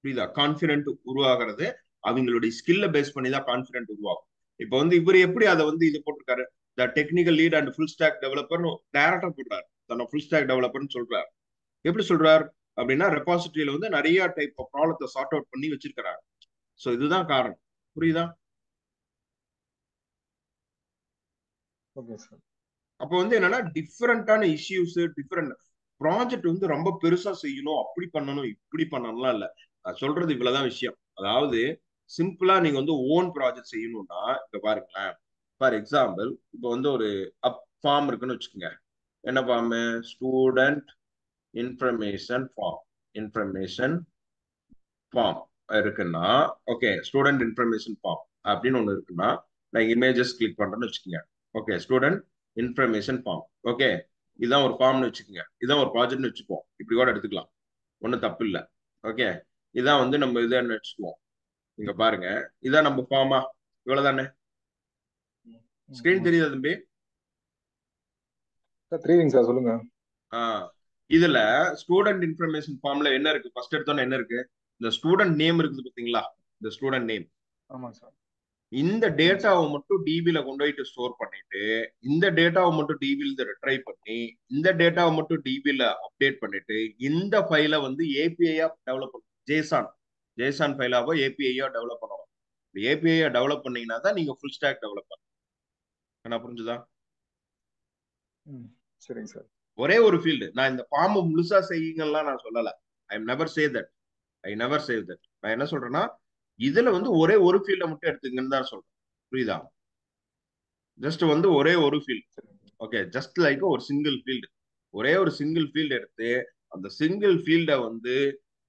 புரியுதா? கான்பிடென்ட் உருவாகிறது அவங்களுடைய ஸ்கில்ல பேஸ் பண்ணி தான் கான்பிடென்ட் உருவாகும். இப்போ வந்து இவர் எப்படி அதை வந்து இது போட்டிருக்காரு, the technical lead and full stack டெவலப்பர்னு டைரக்டா போடுறாரு, தன்னை ஃபுல் ஸ்டாக் டெவலப்பர்னு சொல்றாரு. எப்படி சொல்றாரு அப்படின்னா, ரெபாசிட்டரியில வந்து நிறைய டைப் ஆஃப் ப்ராப்ளத்தை சார்ட் அவுட் பண்ணி வச்சிருக்கிறாங்க. ஸோ இதுதான் காரணம். புரியுதா? Okay sir. அப்போ வந்து என்னன்னா டிஃப்ரெண்டான இஷ்யூஸ், டிஃப்ரெண்ட் ப்ராஜெக்ட் வந்து ரொம்ப பெருசா செய்யணும், அப்படி பண்ணணும் இப்படி பண்ணணும்லாம் இல்ல. நான் சொல்றது இவ்வளவுதான் விஷயம். அதாவது சிம்பிளா நீங்க வந்து ஓன் ப்ராஜெக்ட் செய்யணும்னா, இப்ப பாருங்களேன், ஃபார் எக்ஸாம்பிள் இப்போ வந்து ஒரு ஃபார்ம் இருக்குன்னு வச்சுக்கோங்க. என்ன form? Student information form. Information form இருக்குன்னா, ஓகே, ஸ்டூடெண்ட் இன்ஃபர்மேஷன் ஃபார்ம் அப்படின்னு ஒன்று இருக்குன்னா, நான் இமேஜஸ் கிளிக் பண்றேன்னு வச்சுக்கோங்க. Okay, student information form. Okay, இதான் ஒரு ஃபார்ம்னு வச்சுக்கோங்க, இதான் ஒரு ப்ராஜெக்ட்னு வச்சுப்போம், இப்படி கூட எடுத்துக்கலாம், ஒன்றும் தப்பு இல்லை. ஓகே, இதான் வந்து நம்ம இதான் வச்சுக்குவோம். இங்க பாருங்க, இதான் நம்ம ஃபார்மா, இவ்வளவுதானே. ஸ்கிரீன் தெரியுதா தம்பி? சார் தெரியுதுங்க சார், சொல்லுங்க. இதுல ஸ்டூடெண்ட் இன்ஃபர்மேஷன் ஃபார்ம்ல என்ன இருக்கு? ஃபர்ஸ்ட் எடுத்தோன்னு என்ன இருக்கு? இந்த ஸ்டூடெண்ட் நேம் இருக்குது பாத்தீங்களா, இந்த ஸ்டூடெண்ட் நேம். ஆமாங்க சார். இந்த டேட்டாவை மட்டும் டிபில கொண்டு போயிட்டு ஸ்டோர் பண்ணிட்டு, இந்த டேட்டாவை மட்டும் டிபில ரிட்ரைவ் பண்ணி, இந்த டேட்டாவை மட்டும் டிபில அப்டேட் பண்ணிட்டு, இந்த ஃபைலை வந்து ஏபிஐயா டெவலப் பண்ணணும். ஜேசான் ஃபைலாவோ ஏபிஐயா டெவலப் பண்ணணும். ஏபிஐயா டெவலப் பண்ணீங்கன்னா தான் நீங்க ஃபுல் ஸ்டாக் டெவலப்பர். என்ன புரிஞ்சுதா? சரிங்க சார். ஒரே ஒரு ஃபீல்டு. நான் இந்த ஃபார்ம் முழுசா செய்யுங்கலாம் நான் சொல்லல. I never say that. நான் என்ன சொல்றேன்னா, இதுல வந்து ஒரே ஒரு ஃபீல்ட மட்டும் எடுத்துங்கன்னு தான் சொல்றேன். புரியுதா? ஜஸ்ட் வந்து ஒரே ஒரு ஃபீல்ட். ஓகே, ஜஸ்ட் லைக் ஒரு சிங்கிள் ஃபீல்டு. ஒரே ஒரு சிங்கிள் ஃபீல்டு எடுத்து அந்த சிங்கிள் ஃபீல்டை வந்து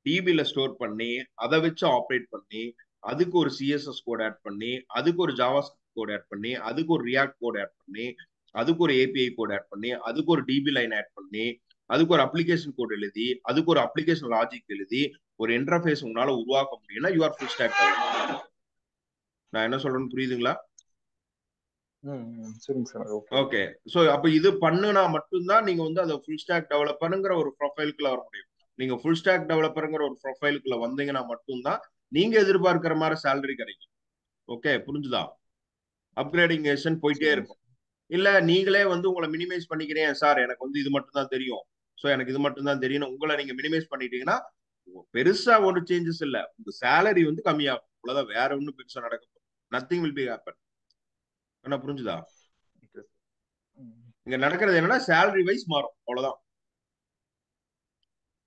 டிபில ஸ்டோர் பண்ணி, அதை வச்சு ஆப்ரேட் பண்ணி, அதுக்கு ஒரு சிஎஸ்எஸ் கோட் ஆட் பண்ணி, அதுக்கு ஒரு ஜாவாஸ்கிரிப்ட் கோட் ஆட் பண்ணி, அதுக்கு ஒரு ரியாக்ட் கோட் ஆட் பண்ணி, அதுக்கு ஒரு ஏபிஐ கோட் ஆட் பண்ணி, அதுக்கு ஒரு டிபி லைன் ஆட் பண்ணி, அதுக்கு ஒரு அப்ளிகேஷன் கோட் எழுதி, அதுக்கு ஒரு அப்ளிகேஷன் லாஜிக் எழுதி, ஒரு இன்டர்ஃபேஸ் உங்களால உருவாக்க முடியும்னா you are full stock developer. நான் என்ன சொல்றேன்னு புரியுதுங்களா? சரிங்க சார். ஓகே, சோ அப்ப இது பண்ணுனா மட்டும்தான் நீங்க வந்து அதை ஃபுல் ஸ்டாக் டெவலப்பருங்கிற ஒரு ப்ரொஃபைலுக்குள்ள வர முடியும். நீங்க ஃபுல் ஸ்டாக் டெவலப்பருங்கிற ஒரு ப்ரொஃபைலுக்குள்ள வந்தீங்கன்னா மட்டும்தான் நீங்க எதிர்பார்க்கிற மாதிரி சேலரி கிடைக்கும். ஓகே, புரிஞ்சுதா? அப்கிரேடிங்கேஷன் போயிட்டே இருக்கும். இல்ல நீங்களே வந்து உங்களை மினிமைஸ் பண்ணிக்கிறேன் சார், எனக்கு வந்து இது மட்டும் தான் தெரியும், சோ எனக்கு இது மட்டும் தான் தெரியும், உங்களை நீங்க மினிமைஸ் பண்ணிட்டீங்கன்னா பெருசா ஒரு சேஞ்சஸ் இல்ல, உங்க சேலரி வந்து கம்மியாகும், அவ்வளவுதான். வேற ஒன்றும் பெருசா நடக்க போகுது. Nothing will be happen. என்ன புரிஞ்சுதா? இங்க நடக்கிறது என்னன்னா சேலரி வைஸ் மாறும், அவ்வளவுதான்.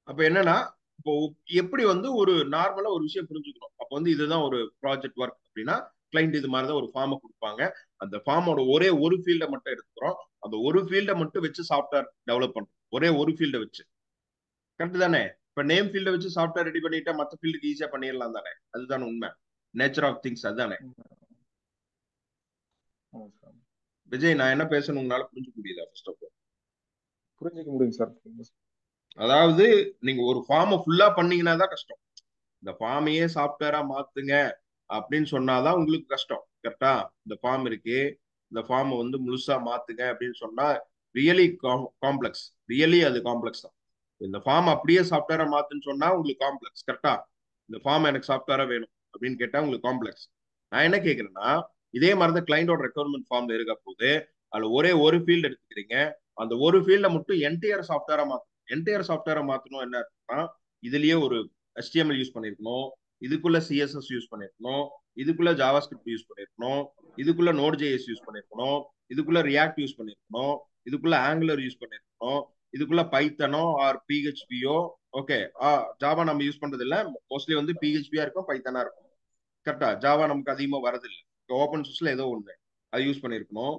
அப்ப என்னன்னா, இப்போ எப்படி வந்து ஒரு நார்மலா ஒரு விஷயம் புரிஞ்சுக்கணும். அப்ப வந்து இதுதான் ஒரு ப்ராஜெக்ட் ஒர்க் அப்படின்னா, கிளைண்ட் இது மாதிரிதான் ஒரு ஃபார்மை கொடுப்பாங்க. அந்த ஃபார்மோட ஒரே ஒரு ஃபீல்டை மட்டும் எடுத்துக்கிறோம். அந்த ஒரு ஃபீல்டை மட்டும் வச்சு சாஃப்ட்வேர் டெவலப் பண்றோம். ஒரே ஒரு ஃபீல்டை வச்சு. கரெக்ட் தானே? இப்ப நேம் ஃபீல்டை வச்சு சாஃப்ட்வேர் ரெடி பண்ணிட்டா மற்ற ஃபீல்டுக்கு ஈஸியா பண்ணிடலாம் தானே? அதுதானே உண்மை. நேச்சர் ஆஃப் திங்ஸ் அதுதானே. விஜய், நான் என்ன பேசணும் உங்களால புரிஞ்சுக்க முடியுதா? ஃபர்ஸ்ட் ஆஃப் ஆல் புரிஞ்சுக்க முடியும் சார். அதாவது நீங்க ஒரு ஃபார்மை ஃபுல்லா பண்ணீங்கன்னா தான் கஷ்டம். இந்த ஃபார்மையே சாஃப்ட்வேரா மாத்துங்க அப்படின்னு சொன்னாதான் உங்களுக்கு கஷ்டம். கரெக்டா? இந்த ஃபார்ம் இருக்கு, இந்த ஃபார்மை வந்து முழுசா மாத்துங்க அப்படின்னு சொன்னா ரியலி காம்ப்ளெக்ஸ். ரியலி அது காம்ப்ளெக்ஸ் தான். இந்த ஃபார்ம் அப்படியே சாஃப்ட்வேரா மாத்துன்னு சொன்னா உங்களுக்கு காம்ப்ளெக்ஸ். கரெக்டா? இந்த ஃபார்ம் எனக்கு சாஃப்ட்வேரா வேணும் அப்படின்னு கேட்டா உங்களுக்கு காம்ப்ளெக்ஸ். நான் என்ன கேட்கிறேன்னா, இதே மாதிரி தான் கிளைண்டோட ரெக்யர்மெண்ட் ஃபார்ம்ல இருக்க போது அதுல ஒரே ஒரு ஃபீல்டு எடுத்துக்கிறீங்க. அந்த ஒரு ஃபீல்ட மட்டும் என்டையர் சாஃப்ட்வேரா மாத்தணும். என்டையர் சாஃப்ட்வேரா மாத்தணும் என்ன இருக்குன்னா, இதுலயே ஒரு HTML யூஸ் பண்ணிருக்கணும், இதுக்குள்ள CSS யூஸ் பண்ணிருக்கணும், இதுக்குள்ள ஜாவாஸ்கிரிப்ட் யூஸ் பண்ணிருக்கணும், இதுக்குள்ள Node.js யூஸ் பண்ணிருக்கணும், இதுக்குள்ள ரியாக்ட் யூஸ் பண்ணிருக்கணும், இதுக்குள்ள ஆங்குலர் யூஸ் பண்ணிருக்கணும், இதுக்குள்ள பைத்தனோ ஆர் PHPயோ. ஓகே, ஜாவா நம்ம யூஸ் பண்றது இல்ல, மோஸ்ட்லி வந்து PHPயா இருக்கும், பைத்தனா இருக்கும். கரெக்டா? ஜாவா நமக்கு அதிகமா வரதில்லை. ஓப்பன் சோர்ஸ்ல ஏதோ ஒண்ணு அது யூஸ் பண்ணிருக்கணும்.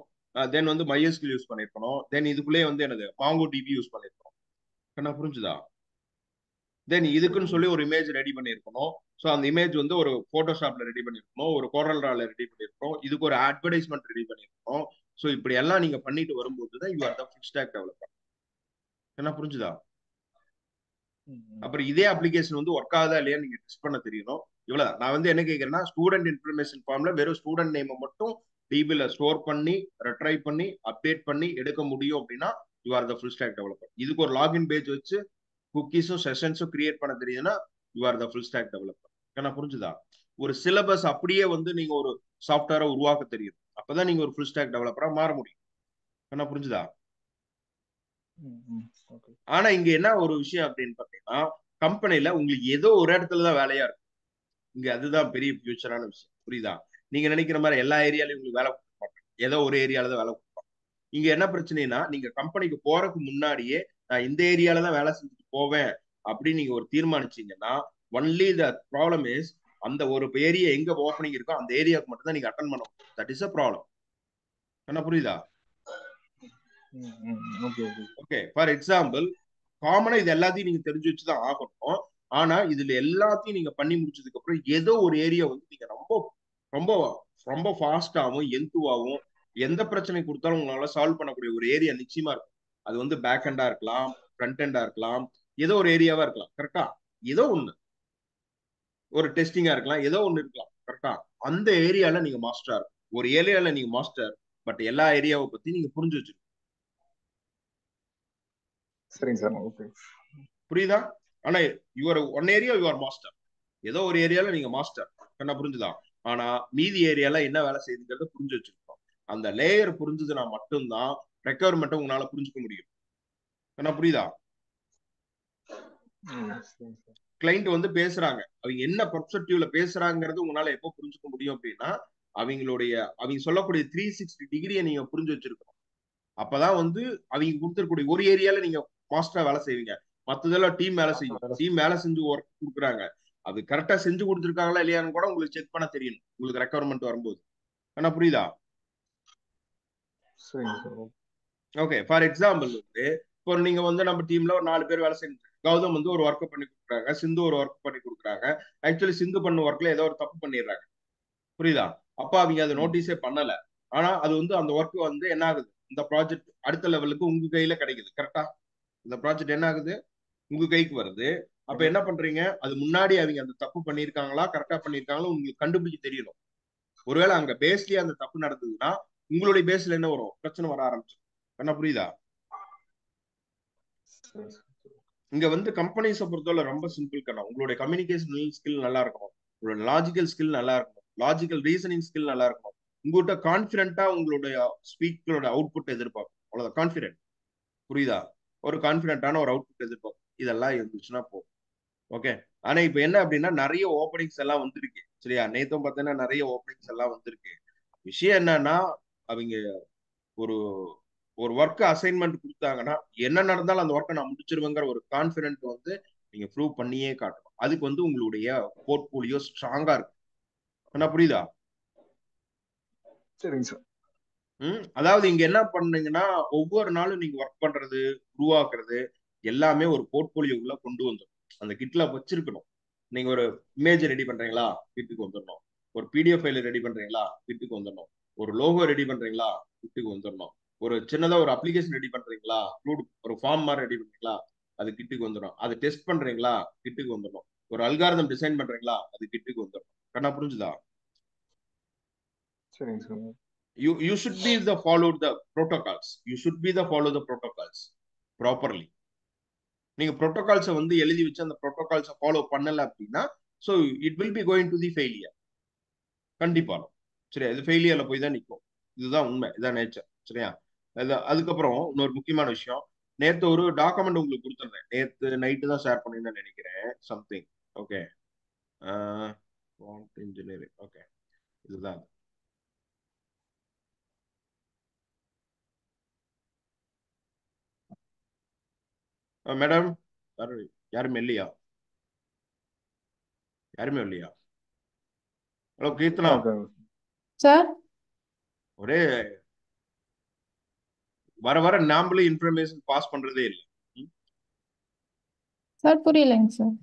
தென் வந்து MySQL யூஸ் பண்ணிருக்கணும். தென் இதுக்குள்ளேயே வந்து என்னது MongoDB யூஸ் பண்ணிருக்கணும். என்ன புரிஞ்சுதா? தென் இதுக்குன்னு சொல்லி ஒரு இமேஜ் ரெடி பண்ணிருக்கணும். ஸோ அந்த இமேஜ் வந்து ஒரு போட்டோஷாப்ல ரெடி பண்ணிருக்கணும், ஒரு கோரல்ரால ரெடி பண்ணிருக்கணும், இதுக்கு ஒரு அட்வர்டைஸ்மெண்ட் ரெடி பண்ணிருக்கணும். ஸோ இப்படி எல்லாம் நீங்க பண்ணிட்டு வரும்போது தான் you are the full stock developer. என்ன புரிஞ்சுதா? அப்புறம் இதே அப்ளிகேஷன் வந்து ஒர்க் ஆகுதா இல்லையா நீங்க டெஸ்ட் பண்ண தெரியணும். இவ்வளவுதான். நான் வந்து என்ன கேட்கறேன்னா, ஸ்டூடெண்ட் இன்ஃபர்மேஷன் ஃபார்ம்ல வெறும் ஸ்டூடெண்ட் நேமை மட்டும் டிபில ஸ்டோர் பண்ணி ரெட்ரைவ் பண்ணி அப்டேட் பண்ணி எடுக்க முடியும் அப்படின்னா you are the full stock developer. இதுக்கு ஒரு லாகின் பேஜ் வச்சு குக்கீஸும் செஷன்ஸும் கிரியேட் பண்ண தெரியுதுன்னா you are the full stock developer. ஏன்னா புரிஞ்சுதா? ஒரு சிலபஸ் அப்படியே வந்து நீங்க ஒரு சாஃப்ட்வேரை உருவாக்க தெரியும், அப்பதான் நீங்க ஒரு ஃபுல் ஸ்டாக் டெவலப்பரா மாற முடியும். என்ன புரிஞ்சுதா? ஆனா இங்க என்ன ஒரு விஷயம் அப்படின்னு பாத்தீங்கன்னா, கம்பெனில உங்களுக்கு ஏதோ ஒரு இடத்துலதான் வேலையா இருக்கும். இங்க அதுதான் பெரிய ஃபியூச்சரான விஷயம். புரியுதா? நீங்க நினைக்கிற மாதிரி எல்லா ஏரியாலையும் உங்களுக்கு வேலை கொடுக்க மாட்டாங்க, ஏதோ ஒரு ஏரியால தான் வேலை கொடுப்பாங்க. இங்க என்ன பிரச்சனைனா, நீங்க கம்பெனிக்கு போறதுக்கு முன்னாடியே நான் இந்த ஏரியால தான் வேலை செஞ்சுட்டு போவேன் அப்படின்னு நீங்க ஒரு தீர்மானிச்சீங்கன்னா, ஒன்லி த ப்ராப்ளம் இஸ் அந்த ஒரு ஏரியா எங்க ஓப்பனிங் இருக்கோ அந்த ஏரியாவுக்கு மட்டும் தான் நீங்க அட்டன் பண்ண முடியும். That is a problem. என்ன புரியுதா? ஓகே, ஃபார் எக்ஸாம்பிள் காமனா இது எல்லாத்தையும் நீங்க தெரிஞ்சு வச்சுதான் ஆகணும். ஆனா இதுல எல்லாத்தையும் நீங்க பண்ணி முடிச்சதுக்கு அப்புறம் ஏதோ ஒரு ஏரியா வந்து நீங்க ரொம்ப ரொம்ப ரொம்ப ஃபாஸ்டாவும் எந்துவாகவும் எந்த பிரச்சனை கொடுத்தாலும் உங்களால சால்வ் பண்ணக்கூடிய ஒரு ஏரியா நிச்சயமா இருக்கும். அது வந்து பேக் ஹெண்டா இருக்கலாம், ஃப்ரண்ட் ஹெண்டா இருக்கலாம், ஏதோ ஒரு ஏரியாவா இருக்கலாம். கரெக்டா? ஏதோ ஒண்ணு, ஒரு டெஸ்டிங்கா இருக்கலாம், ஏதோ ஒண்ணு இருக்கலாம். கரெக்டா? அந்த ஏரியால நீங்க மாஸ்டரா இருக்கும். ஒரு ஏரியால நீங்க மாஸ்டர், பட் எல்லா ஏரியாவை பத்தி நீங்க புரிஞ்சு வச்சிருக்கீங்க. சரிங்க சார். ஓகே. புரியுதா? ஆனா your one area your master. ஏதோ ஒரு ஏரியால நீங்க மாஸ்டர். என்ன புரிஞ்சுதா? ஆனா மீதி ஏரியால என்ன வேலை செய்யுதுங்கிறத புரிஞ்சு வச்சிருக்கோம். அந்த லேயர் புரிஞ்சதுன்னா மட்டும்தான் ரெக்குவயர்மெண்ட்டை உங்களால புரிஞ்சுக்க முடியும். என்ன புரியுதா? சரிங்க சார். கிளைண்ட் வந்து பேசுறாங்க, அவங்க என்ன பெர்ஸ்பெக்டிவ்ல பேசுறாங்கிறது உங்களால எப்போ புரிஞ்சுக்க முடியும் அப்படின்னா, அவங்க சொல்லக்கூடிய 360 டிகிரியை நீங்க புரிஞ்சு வச்சிருக்கணும். அப்பதான் வந்து அவங்க கொடுத்துருக்கூடிய ஒரு ஏரியால நீங்க மாஸ்டரா வேலை செய்வீங்க. மத்ததெல்லாம் டீம் வேலை செய்யும். டீம் வேலை செஞ்சு ஒர்க் கொடுக்குறாங்க, அது கரெக்டா செஞ்சு கொடுத்துருக்காங்களா இல்லையான்னு கூட உங்களுக்கு செக் பண்ண தெரியும் உங்களுக்கு ரெக்குவயர்மெண்ட் வரும்போது. ஆனா புரியுதா? சரிங்க சார். ஓகே, ஃபார் எக்ஸாம்பிள் வந்து இப்போ நீங்க வந்து நம்ம டீம்ல ஒரு 4 பேர் வேலை செஞ்சு கௌதம் வந்து ஒரு ஒர்க் பண்ணி கொடுக்குறாங்க, சிந்து ஒரு ஒர்க் பண்ணி கொடுக்குறாங்க. ஆக்சுவலி சிந்து பண்ண ஒர்க்ல ஏதோ ஒரு தப்பு பண்ணிடுறாங்க. புரியுதா? அப்ப அவங்க அதை நோட்டீஸே பண்ணல. ஆனா அது வந்து அந்த ஒர்க் வந்து என்ன ஆகுது, இந்த ப்ராஜெக்ட் அடுத்த லெவலுக்கு உங்க கையில கிடைக்குது. கரெக்டா? இந்த ப்ராஜெக்ட் என்ன ஆகுது, உங்க கைக்கு வருது. அப்ப என்ன பண்றீங்க, அது முன்னாடி அவங்க அந்த தப்பு பண்ணிருக்காங்களா கரெக்டா பண்ணிருக்காங்களா உங்களுக்கு கண்டுபிடிக்க தெரியணும். ஒருவேளை அங்க பேஸ்லயே அந்த தப்பு நடந்ததுன்னா உங்களுடைய பேஸ்ல என்ன வரும், பிரச்சனை வர ஆரம்பிச்சு. என்ன புரியுதா? இங்க வந்து கம்பெனிஸை பொறுத்தவரை ரொம்ப சிம்பிள் கண்ணா. உங்களுடைய கம்யூனிகேஷன் ஸ்கில் நல்லா இருக்கணும், உங்களோட லாஜிக்கல் ஸ்கில் நல்லா இருக்கணும், லாஜிக்கல் ரீசனிங் ஸ்கில் நல்லா இருக்கணும், உங்ககிட்ட கான்பிடென்ட்டா உங்களுடைய ஸ்பீக்கரோட அவுட்புட் எதிர்பார்க்கும். அவ்வளவுதான் கான்பிடென்ட். புரியுதா? ஒரு கான்பிடென்ட்டான ஒரு அவுட்புட் எதிர்பார்க்கும். இதெல்லாம் இருந்துச்சுன்னா போதும். ஓகே. ஆனா இப்ப என்ன அப்படின்னா நிறைய ஓப்பனிங்ஸ் எல்லாம் வந்திருக்கு. சரியா? நேத்தும் பார்த்தீங்கன்னா நிறைய ஓப்பனிங்ஸ் எல்லாம் வந்திருக்கு. விஷயம் என்னன்னா, அவங்க ஒரு ஒரு ஒர்க் அசைன்மெண்ட் கொடுத்தாங்கன்னா என்ன நடந்தாலும் அந்த ஒர்க்கை நான் முடிச்சிருவேங்கிற ஒரு கான்பிடென்ட் வந்து நீங்க ப்ரூவ் பண்ணியே காட்டணும். அதுக்கு வந்து உங்களுடைய போர்ட்போலியோ ஸ்ட்ராங்கா இருக்கு. என்ன புரியுதா? சரிங்க சார். அதாவது இங்க என்ன பண்ணீங்கன்னா ஒவ்வொரு நாளும் நீங்க ஒர்க் பண்றது, உருவாக்குறது எல்லாமே ஒரு போர்ட்போலியோக்குள்ள கொண்டு வந்துடும். அந்த கிட்ல வச்சிருக்கணும். நீங்க ஒரு இமேஜ் ரெடி பண்றீங்களா, கிட்டுக்கு வந்துடணும். ஒரு பிடிஎஃப் ஃபைல் ரெடி பண்றீங்களா, கிட்டுக்கு வந்துடணும். ஒரு லோகோ ரெடி பண்றீங்களா, கிட்டுக்கு வந்துடணும். ஒரு சின்னதா ஒரு அப்ளிகேஷன் ரெடி பண்றீங்களா, ஒரு ஃபார்ம் மாதிரி ரெடி பண்றீங்களா, அது கிட்டுக்கு வந்துடும். அது டெஸ்ட் பண்றீங்களா, கிட்டுக்கு வந்துடும். ஒரு அல்காரிதம் டிசைன் பண்றீங்களா, அது கிட்டுக்கு வந்துடும். கண்ணா புரிஞ்சுதா? சரிங்க sir. You should be the follow the protocols. You should be the follow the protocols properly. நீங்க ப்ரோட்டோகால்ஸை வந்து எழுதி வச்சு அந்த ப்ரோட்டோகால்ஸை ஃபாலோ பண்ணல அப்படின்னா so it will be going to the failure. கண்டிப்பா. சரியா? இது ஃபெயிலியர்ல போய் தான் நிற்கும். இதுதான் உண்மை, இதான் நேச்சர். சரியா? அதுக்கப்புறம் இன்னொரு முக்கியமான விஷயம், நேற்று ஒரு டாக்குமெண்ட் உங்களுக்கு கொடுத்துருந்தேன். நேற்று நைட்டு தான் ஷேர் பண்ணிருந்தேன் நினைக்கிறேன் சம்திங். ஓகே. இன்ஜினியரிங். ஓகே, இதுதான். மேடம், யாருமே இல்லையா? யாருமே இல்லையா? ஹலோ கீர்த்தனா. சார், ஒரே வர வர நாமளே இன்ஃபர்மேஷன் பாஸ் பண்றதே இல்லை. சார் புரியலைங்க சார்.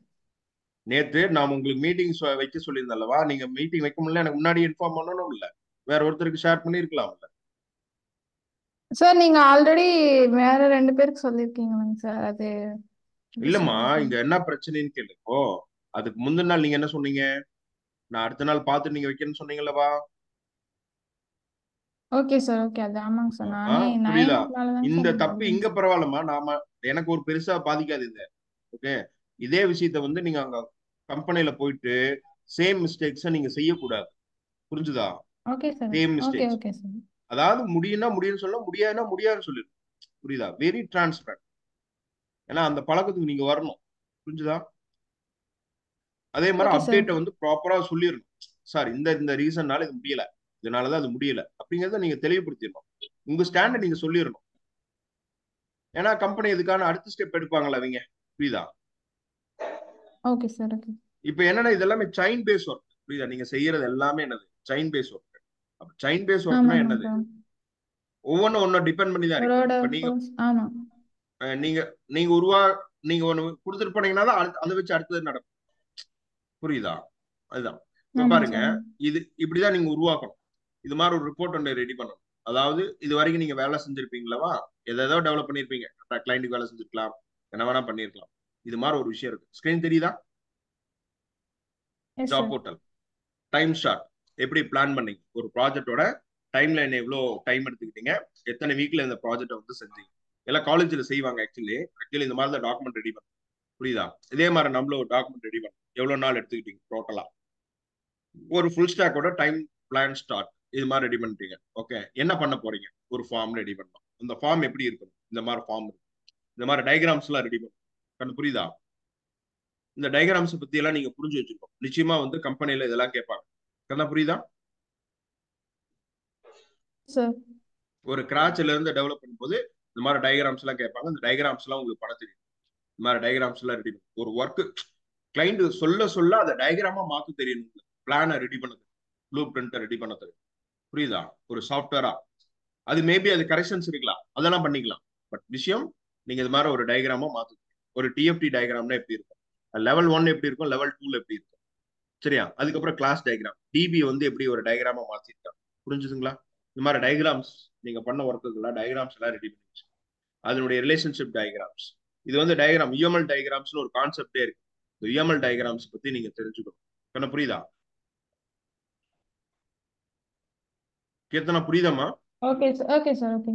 நேத்து நான் உங்களுக்கு மீட்டிங் வைக்க சொல்லியிருந்தேன்லவா, நீங்க மீட்டிங் வைக்க முடியல, எனக்கு முன்னாடி இன்ஃபார்ம் பண்ணணும் இல்ல, வேற ஒருத்தருக்கு ஷேர் பண்ணிருக்கலாம்ல. சார் நீங்க ஆல்ரெடி வேற 2 பேருக்கு சொல்லிருக்கீங்களாங்க சார். அது எப்படி இல்லம்மா, சொல்றது சார்? இங்க என்ன பிரச்சனைன்னு கேளுப்போ. அதுக்கு முந்தின நாள் நீங்க என்ன சொன்னீங்க, நான் அடுத்த நாள் பார்த்து நீங்க வைக்கணும்னு சொன்னீங்களவா? Okay sir, okay. அது ஆமாங்க சார். நானே புரியுதா? 9 மேல தாங்க இந்த சார் நான் தப்பு வருவேங்க இங்க சார். பரவாயில்லம்மா, நாம எனக்கு ஒரு பெருசா பாதிக்காது இது. ஓகே. இதே விஷயத்த வந்து நீங்க அங்க கம்பெனில போயிட்டு சேம் மிஸ்டேக்ஸை நீங்க செய்யக்கூடாது. புரிஞ்சுதா? Okay sir. Same okay mistakes. Okay sir. அதாவது முடியும்னா முடியும்னு சொல்ல, முடியாதுன்னா முடியாதுன்னு சொல்லிடு. புரியுதா? Very transparent. ஏன்னா அந்த பழக்கத்துக்கு நீங்க வரணும். புரிஞ்சுதா? அதே மாதிரி ஓகே சார். அப்டேட்டை வந்து ப்ராப்பரா சொல்லிடணும். சார் இந்த இந்த ரீசன்னால இது முடியல, இதனாலதான் அது முடியல அப்படிங்கறத நீங்க தெளிவுபடுத்திடணும். உங்க ஸ்டாண்டை நீங்க சொல்லிடணும். ஏன்னா கம்பெனி இதுக்கான அடுத்த ஸ்டெப் எடுப்பாங்களா அவங்க. புரியுதா? Okay sir. ஓகே. இப்ப என்னன்னா இதெல்லாமே செயின் பேஸ் ஒர்க். புரியுதா? நீங்க செய்யறது எல்லாமே என்னது, செயின் பேஸ் ஒர்க். அப்ப செயின் பேஸ் ஒர்க்னா ஆமாங்க என்னது, சார். ஒவ்வொன்றும் ஒன்னும் டிபெண்ட் பண்ணி தான் இருக்கு. ஒரோட இப்ப நீங்க ஆமா. நீங்க நீங்க உருவா நீங்க ஒண்ணு கொடுத்துட்டு போனீங்கன்னா தான் அதை வச்சு அடுத்தது நடக்கும். புரியுதா? அதுதான் இப்ப ஆமாங்க பாருங்க, சார். இது இப்படிதான் நீங்க உருவாக்கணும். இது மாதிரி ஒரு ரிப்போர்ட் ஒன்று ரெடி பண்ணணும். அதாவது இது வரைக்கும் நீங்க வேலை செஞ்சிருப்பீங்களா, எதோ டெவலப் பண்ணிருப்பீங்க, கிளைண்ட்டுக்கு வேலை செஞ்சிருக்கலாம், என்ன வேணா பண்ணிருக்கலாம். இது மாதிரி ஒரு விஷயம் இருக்கு. ஸ்கிரீன் தெரியுதா? Yes job sir. Portal time short எப்படி பிளான் பண்ணீங்க, ஒரு ப்ராஜெக்டோட டைம் லைன் எவ்வளோ டைம் எடுத்துக்கிட்டீங்க, எத்தனை வீக்ல இந்த ப்ராஜெக்டை வந்து செஞ்சீங்க. எல்லாம் காலேஜ்ல செய்வாங்க. ஆக்சுவலி இந்த மாதிரி தான் டாக்குமெண்ட் ரெடி பண்ண. புரியுதா? இதே மாதிரி நம்மள ஒரு டாக்குமெண்ட் ரெடி பண்ண எவ்வளவு நாள் எடுத்துக்கிட்டீங்க டோட்டலா, ஒரு ஃபுல் ஸ்டாக்கோட டைம் பிளான் ஸ்டார்ட் இது மாதிரி ரெடி பண்ணிட்டீங்க. ஓகே, என்ன பண்ண போறீங்க? ஒரு ஃபார்ம் ரெடி பண்ணணும். இந்த ஃபார்ம் எப்படி இருக்கணும்? இந்த மாதிரி ஃபார்ம், இந்த மாதிரி டயக்ராம்ஸ் எல்லாம் ரெடி பண்ணணும். கண்ணு புரியுதா? இந்த டயக்ராம்ஸ் பத்தி எல்லாம் நீங்க புரிஞ்சு வச்சிருக்கோம். நிச்சயமா வந்து கம்பெனில இதெல்லாம் கேட்பாங்க. கண்ணா புரியுதா? சார். ஒரு கிராச்ல இருந்து டெவலப் பண்ணும்போது இந்த மாதிரி டயக்ராம்ஸ் எல்லாம் கேட்பாங்க. இந்த டயக்ராம்ஸ் எல்லாம் உங்களுக்கு பண்ண தெரியும். இந்த மாதிரி டயக்ராம்ஸ் எல்லாம் ரெடி பண்ணும். ஒரு ஒர்க் கிளைண்ட் சொல்ல சொல்ல அதை டயக்ராமா மாத்த தெரியணும். பிளானை ரெடி பண்ணது, ப்ளூ பிரிண்ட்டை ரெடி பண்ண தெரியும். புரியுதா? ஒரு சாஃப்ட்வேரா அது மேபி அது கரெக்ஷன்ஸ் இருக்கலாம், அதெல்லாம் பண்ணிக்கலாம். பட் விஷயம் நீங்க இது மாதிரி ஒரு டயக்ராமா மாத்து. ஒரு டிஎஃப்டி டயக்ராம்னா எப்படி இருக்கும், லெவல் 1 எப்படி இருக்கும், லெவல் 2 எப்படி இருக்கும், சரியா? அதுக்கப்புறம் கிளாஸ் டயக்ராம், டிபி வந்து எப்படி ஒரு டயக்ராமா மாத்திருக்காங்க. புரிஞ்சுதுங்களா? இந்த மாதிரி டயக்ராம்ஸ் நீங்க பண்ண ஒர்க்குலாம் டயக்ராம்ஸ் எல்லாம் ரெடி பண்ணி அதனுடைய ரிலேஷன்ஷிப் டயக்ராம்ஸ். இது வந்து டயக்ராம் யூஎம்எல் டயக்ராம்ஸ்னு ஒரு கான்செப்டே இருக்கு. யூஎம்எல் டயக்ராம்ஸ் பத்தி நீங்க தெரிஞ்சுக்கணும். என்ன புரியுதா? கீர்த்தனா புரியுதாமா? Okay sir. Okay sir. Okay.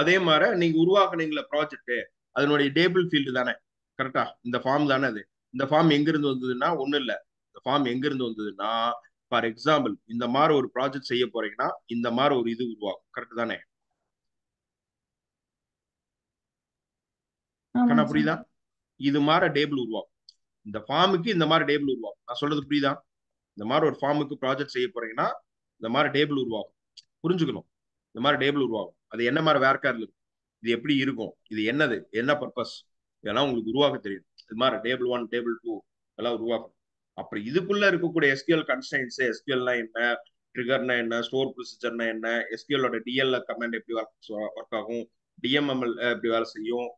அதே மாதிரி நீங்க உருவாக்குனீங்களா ப்ராஜெக்ட், அதனுடைய டேபிள் ஃபீல்டு தானே, கரெக்டா? இந்த ஃபார்ம் தானே அது. இந்த ஃபார்ம் எங்க இருந்து வந்ததுன்னா ஒண்ணும் இல்ல. இந்த ஃபார்ம் எங்க இருந்து வந்ததுன்னா, ஃபார் எக்ஸாம்பிள் இந்த மாதிரி ஒரு ப்ராஜெக்ட் செய்ய போறீங்கன்னா இந்த மாதிரி ஒரு இது உருவாகும். கரெக்ட் தானே? கண்ணா ஆமாங்க சார். புரியுதா? இது மாதிரி டேபிள் உருவாகும். இந்த ஃபார்முக்கு இந்த மாதிரி டேபிள் உருவாகும். நான் சொல்றது புரியுதா? இந்த மாதிரி ஒரு ஃபார்முக்கு ப்ராஜெக்ட் செய்ய போறீங்கன்னா இந்த மாதிரி டேபிள் உருவாகும். புரிஞ்சுக்கணும். இந்த மாதிரி டேபிள் உருவாகும். அது என்ன மாதிரி வேர்க்கார்ல இருக்கும், இது எப்படி இருக்கும், இது என்னது, என்ன பர்பஸ், இதெல்லாம் உங்களுக்கு உருவாக்க தெரியும். இது மாதிரி டேபிள் 1 டேபிள் 2 எல்லாம் உருவாக்கும். அப்புறம் இதுக்குள்ள இருக்கக்கூடிய எஸ்கியூஎல் கன்ஸ்ட்ரைன்ஸ், எஸ்கியூஎல்னா என்ன, ட்ரிகர்னா என்ன, ஸ்டோர் ப்ரொசீஜர்னா என்ன, எஸ்கியூஎலோட டிஎல் கமாண்ட் எப்படி ஒர்க் ஆகும், டிஎம்எம்எல் எப்படி வேலை செய்யும்,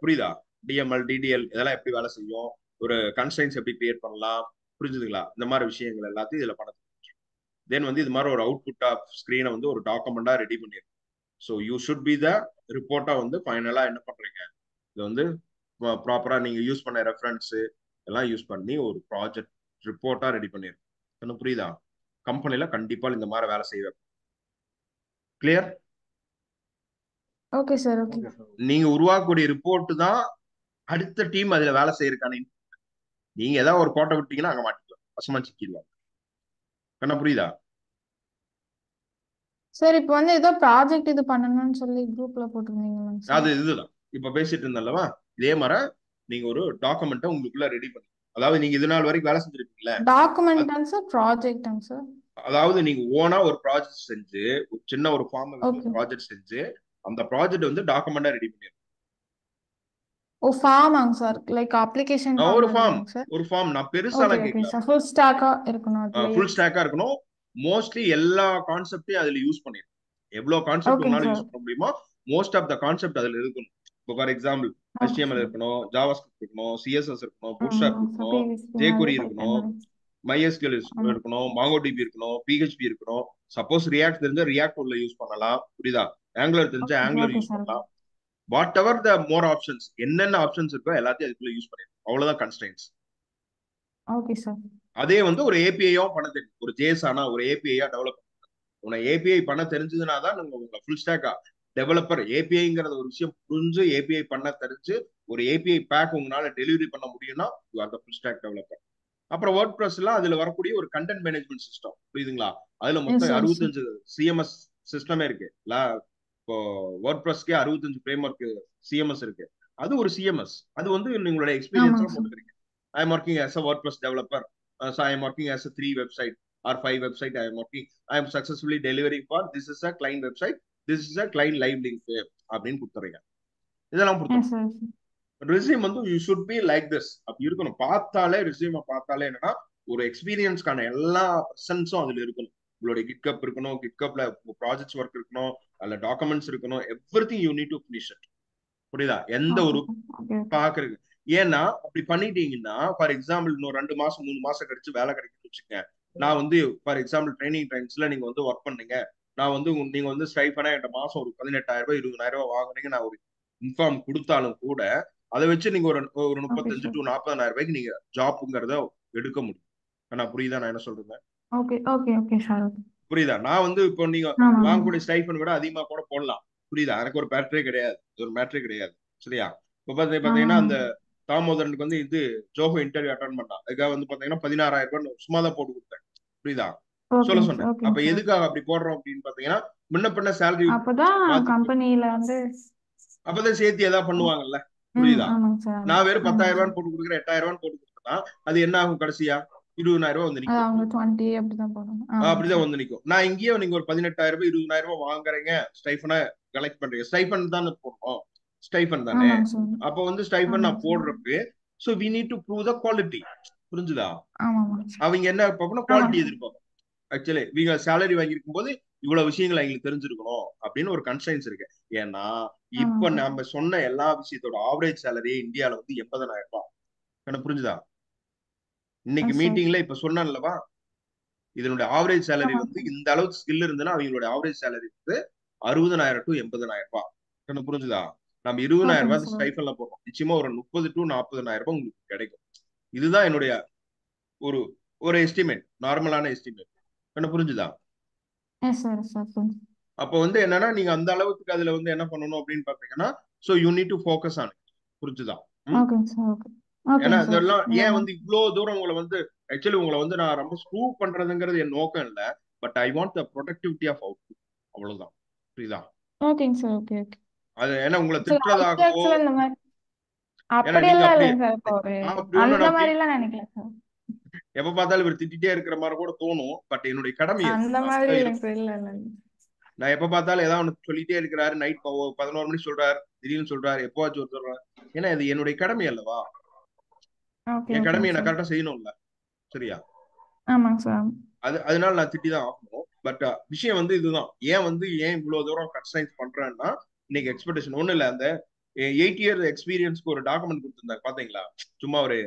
புரியுதா? டிஎம்எல் டிடிஎல் இதெல்லாம் எப்படி வேலை செய்யும், ஒரு கன்ஸ்ட்ரைன்ஸ் எப்படி கிரியேட் பண்ணலாம். புரிஞ்சுதுங்களா? இந்த மாதிரி விஷயங்கள் எல்லாத்தையும் இதுல பண்ண. தென் வந்து இது மாதிரி ஒரு அவுட்புட் ஆஃப் ஸ்கிரீனை வந்து ஒரு டாக்குமெண்டா ரெடி பண்ணிருக்கோம். So you should be the ரிப்போர்ட்டா வந்து ஃபைனலா என்ன பண்றீங்க, இது வந்து ப்ராப்பரா நீங்க யூஸ் பண்ண ரெஃபரன்ஸ் எல்லாம் யூஸ் பண்ணி ஒரு ப்ராஜெக்ட் ரிப்போர்ட்டா ரெடி பண்ணிருக்கோம். புரியுதா? கம்பெனில கண்டிப்பா இந்த மாதிரி வேலை செய்வேன். Clear? Okay sir. Okay. Okay sir. நீங்க உருவாக்கக்கூடிய ரிப்போர்ட் தான் அடுத்த டீம் அதுல வேலை செய்யறதுக்கான. நீங்க ஏதாவது ஒரு கோட்டை விட்டீங்கன்னா அங்க மாட்டிக்கலாம், வசமா சிக்கிடுவாங்க. கண்ணா புரியுதா? சார் இப்போ வந்து ஏதோ ப்ராஜெக்ட் இது பண்ணணும்னு சொல்லி குரூப்ல போட்டிருந்தீங்களாங்க சார்? அது இதுதான் இப்ப பேசிட்டு இருந்தல்லவா, இதே மாதிரி நீங்க ஒரு டாக்குமெண்ட்டை உங்களுக்குள்ள ரெடி பண்ணி, அதாவது நீங்க இது நாள் வரைக்கும் வேலை செஞ்சிருப்பீங்களா, டாக்குமெண்ட்டாங்க சார், ப்ராஜெக்டாங்க சார்? அதாவது நீங்க ஓனா ஒரு ப்ராஜெக்ட் செஞ்சு ஒரு சின்ன ஒரு ஃபார்ம் வச்சு ஒரு ஓகே. ப்ராஜெக்ட் செஞ்சு அந்த ப்ராஜெக்ட் வந்து டாக்குமெண்டா ரெடி பண்ணிருக்கோம். ஓ, ஃபார்மாங்க சார், லைக் அப்ளிகேஷன் ஃபார்ம் ஒரு ஃபார்ம், மாதிரியாங்க சார்? ஒரு ஃபார்ம் நான் ஓகே. பெருசாலாம் ஓகே கேட்கல. சார். ஃபுல் ஸ்டாக்கா இருக்கணும் அதுலயே? ஃபுல் ஸ்டாக்கா இருக்கணும். மோஸ்ட்லி எல்லா கான்செப்டையும் அதுல யூஸ் பண்ணிருக்கோம். எவ்வளவு கான்செப்ட் ஓகேங்க உங்களால சார். யூஸ் பண்ண முடியுமோ மோஸ்ட் ஆஃப் த கான்செப்ட் அதுல இருக்கணும். இப்போ for example okay HTML sir. இருக்கணும், ஜாவாஸ்கிரிப்ட் இருக்கணும், CSS இருக்கணும், பூட்ஸ்ட்ராப் சார் இருக்கணும், பிவிசி jQuery நிறைய இருக்கணும், பைத்தன். MySQL ஆமாம். இருக்கணும், MongoDB இருக்கணும், PHP இருக்கணும். சப்போஸ் ரியாக்ட் தெரிஞ்ச ரியாக்ட் உள்ள யூஸ் பண்ணலாம். புரியுதா? ஆங்குலர் தெரிஞ்ச ஆங்குலர் ஓகே யூஸ் சார். பண்ணலாம். What ever the more options, என்னென்ன ஆப்ஷன்ஸ் இருக்கோ எல்லாத்தையும் அதுக்குள்ள யூஸ் பண்ணிருக்கோம். அவ்வளவுதான் கன்ஸ்ட்ரைன்ஸ். Okay sir. அதே வந்து ஒரு ஏபிஐயும் பண்ண தெரியும். ஒரு ஜேசானா ஒரு ஏபிஐயா டெவலப் உன ஏபிஐ பண்ண தெரிஞ்சதுனா தான் நீங்க உங்க ஃபுல் ஸ்டாக்கா டெவலப்பர். ஏபிஐங்கிறது ஒரு விஷயம் புரிஞ்சு ஏபிஐ பண்ண தெரிஞ்சு ஒரு ஏபிஐ பேக் உங்களால டெலிவரி பண்ண முடியும்னா you are the full stock developer. அப்புறம் வேர்ட் ப்ரெஸ்லாம் அதுல வரக்கூடிய ஒரு கண்டென்ட் மேனேஜ்மெண்ட் சிஸ்டம், புரியுதுங்களா? அதுல எஸ் மொத்தம் சார். 65 சிஎம்எஸ் சிஸ்டமே இருக்கு. இப்போ வேர்ட் ப்ரெஸ்க்கே 65 ஃப்ரேம் ஒர்க் சிஎம்எஸ் இருக்கு. அது ஒரு சிஎம்எஸ். அது வந்து உங்களோட எக்ஸ்பீரியன்ஸா ஆமாங்க சார். போட்டுக்கிறீங்க. I am working as a WordPress developer, so I am working as a 3 website or 5 website. I am successfully delivering for this is a client website, this is a client live link அப்படின்னு கொடுத்துறீங்க. இதெல்லாம் எஸ் கொடுத்துரும். சார். ரெஸ்யூம் வந்து you should be like this அப்படி இருக்கணும். பார்த்தாலே ரெஸ்யூமை பார்த்தாலே என்னன்னா ஒரு எக்ஸ்பீரியன்ஸ்க்கான எல்லா பர்சன்ஸும் அதுல இருக்கணும். உங்களுடைய கிட்கப் இருக்கணும், கிட்கப்ல ப்ராஜெக்ட்ஸ் ஒர்க் இருக்கணும், அதுல டாக்குமெண்ட்ஸ் இருக்கணும். Everything you need to finish it. புரியுதா? எந்த ஓகே ஒரு சார். ஓகே. ஓகே. பாக்குறது ஏன்னா அப்படி பண்ணிட்டீங்கன்னா ஃபார் எக்ஸாம்பிள் இன்னும் 2 மாசம் 3 மாசம் கழிச்சு வேலை கிடைக்குன்னு வச்சுக்கோங்க. நான் வந்து ஃபார் எக்ஸாம்பிள் ட்ரைனிங் டைம்ஸ்ல நீங்க வந்து ஒர்க் பண்ணீங்க, நான் வந்து நீங்க வந்து ஸ்டைஃபனா என்கிட்ட மாசம் ஒரு 18,000 ரூபாய் 20,000 ரூபாய் வாங்குறீங்க, நான் ஒரு இன்ஃபார்ம் கொடுத்தாலும் கூட அதை வச்சு நீங்க ஒரு ஒரு ஓகே 35 சார். டு 40,000 ரூபாய்க்கு நீங்க ஜாப்புங்கிறத எடுக்க முடியும். ஆனா புரியுதா நான் என்ன சொல்றேன்? Okay okay okay sir. புரியுதா? நான் வந்து இப்போ நீங்க ஆமா ஆமா வாங்கக்கூடிய ஸ்டைஃபன் விட அதிகமா கூட போடலாம். புரியுதா? எனக்கு ஒரு மேட்ரே கிடையாது, ஒரு மேட்ரே கிடையாது. சரியா? இப்போ ஆமா பாத்தீங்கன்னா அந்த ஆமா. தாமோதரனுக்கு வந்து இது ஜோஹோ இன்டர்வியூ அட்டன் பண்ணான். அதுக்காக வந்து பாத்தீங்கன்னா 16,000 ரூபாய் சும்மா தான் போட்டு கொடுத்தேன். புரியுதா? சொல்ல ஓகேங்க சார் சொன்னேன். ஓகேங்க அப்ப சார். எதுக்காக அப்படி போடுறோம் அப்படின்னு பாத்தீங்கன்னா முன்ன பின்ன சேலரி அப்பதான் மாத்தி கம்பெனில வந்து அப்பதான் சேர்த்து ஏதாவது பண்ணுவாங்கல்ல. ம் புரியுதா? ஆமாங்க சார். நான் வெறும் ஆமாங்க 10,000 சார். ரூபாய் போட்டு கொடுக்குறேன், 8,000 ரூபாய் போட்டு கொடுத்தா அது என்ன ஆகும் கடைசியா? 20,000 ரூபாய் வந்து அது நிக்கும். அவங்க 20 அப்படிதான் போடணும். ஆமாங்க அப்படிதான் சார். வந்து நிக்கும். நான் இங்கேயே நீங்க ஒரு 18,000 ரூபாய் 20,000 ரூபாய் வாங்குறீங்க, ஸ்டைஃபனை கலெக்ட் பண்றீங்க. ஸ்டைஃபன் தானே போடுறோம், ஸ்டைஃபன் தானே. ஆமாங்க சார். அப்ப வந்து ஸ்டைஃபன் ஆமாங்க நான் சார். போடுறப்ப so we need to prove the quality. புரிஞ்சுதா? ஆமாங்க சார். அவங்க என்ன பார்க்கணும், ஆமாங்க குவாலிட்டி சார். எதிர்பார்க்கணும். ஆக்சுவலி நீங்க சேலரி வாங்கியிருக்கும் போது இவ்வளவு விஷயங்கள் எங்களுக்கு தெரிஞ்சிருக்கணும் அப்படின்னு ஒரு கன்சைன்ஸ் இருக்கு. ஏன்னா ஆமாங்க இப்ப சார். நம்ம சொன்ன எல்லா விஷயத்தோட ஆவரேஜ் சேலரி இந்தியால வந்து 80,000 ரூபாய். எனக்கு புரிஞ்சுதா? இன்னைக்கு எஸ் சார். மீட்டிங்ல இப்ப சொன்னேன்லவா, இதனுடைய ஆவரேஜ் சேலரி ஆமாங்க வந்து சார். இந்த அளவுக்கு ஸ்கில் இருந்ததுன்னா அவங்களோட ஆவரேஜ் சேலரி வந்து 60,000 டு 80,000 ரூபாய். எனக்கு புரிஞ்சுதா? நம்ம 20,000 ஓகேங்க ரூபாய் சார். ஸ்டைஃபன்ல போடுறோம், நிச்சயமா ஒரு 30 டு 40,000 ரூபாய் உங்களுக்கு கிடைக்கும். இதுதான் என்னுடைய ஒரு ஒரு எஸ்டிமேட், நார்மலான எஸ்டிமேட். என்ன புரிஞ்சுதா? Yes sir yes sir. அப்போ வந்து என்னன்னா நீங்க அந்த அளவுக்கு அதுல வந்து என்ன பண்ணணும் அப்படின்னு பாத்தீங்கன்னா so you need to focus on it. புரிஞ்சுதா? ஓகேங்க சார். ஓகே ஏன்னா ஓகேங்க சார். இதெல்லாம் ஏன் இதெல்லாம் வந்து இவ்வளவு தூரம் உங்களை வந்து ஆக்சுவலி உங்களை வந்து நான் ரொம்ப ஸ்க்ரூ பண்றதுங்கிறது என் நோக்கம் இல்ல. But I want the productivity of output. அவ்வளவுதான். புரியுதா? ஓகேங்க சார். ஓகே ஓகே அது ஏன்னா உங்களை சார். திட்டுறதாகவோ, ஆக்சுவலா இந்த மாதிரி ஏன்னா நீங்க அப்படியெல்லாம் அப்படி இல்லைங்க சார். இப்போ ஒரு நான் அப்படி ஒண்ணு அந்த நான் feel- மாதிரிலாம் நினைக்கல சார். எப்ப பார்த்தாலும் இவர் திட்டிட்டே இருக்கிற மாதிரி கூட தோணும். பட் என்னுடைய கடமை அது, அந்த நான் மாதிரி அப்படிதான் இல்லைங்க இருப்பேன். சார். இல்ல இல்ல இல்ல. நான் எப்ப பார்த்தாலும் ஏதாவது ஒன்று சொல்லிட்டே இருக்கிறாரு. நைட் 11 மணி சொல்றாரு, திடீர்னு சொல்றாரு, எப்பவாச்சும் ஒரு சொல்றாரு. ஏன்னா இது என்னுடைய கடமை அல்லவா? ஓகே என் ஓகேங்க கடமையை நான் சார். கரெக்டா செய்யணும்ல. சரியா? ஆமாங்க சார். அதனால நான் திட்டி தான் ஆகணும். பட் விஷயம் வந்து இதுதான். ஏன் இவ்வளவு தூரம் கன்ஸ்ட்ரைன்ஸ் பண்றேன்னா இன்னைக்கு எக்ஸ்பெக்டேஷன் ஒண்ணு இல்ல. அந்த 8 இயர் எக்ஸ்பீரியன்ஸ்க்கு ஒரு டாக்குமெண்ட் கொடுத்திருந்தாங்க பாத்தீங்களா? சும்மா ஒரு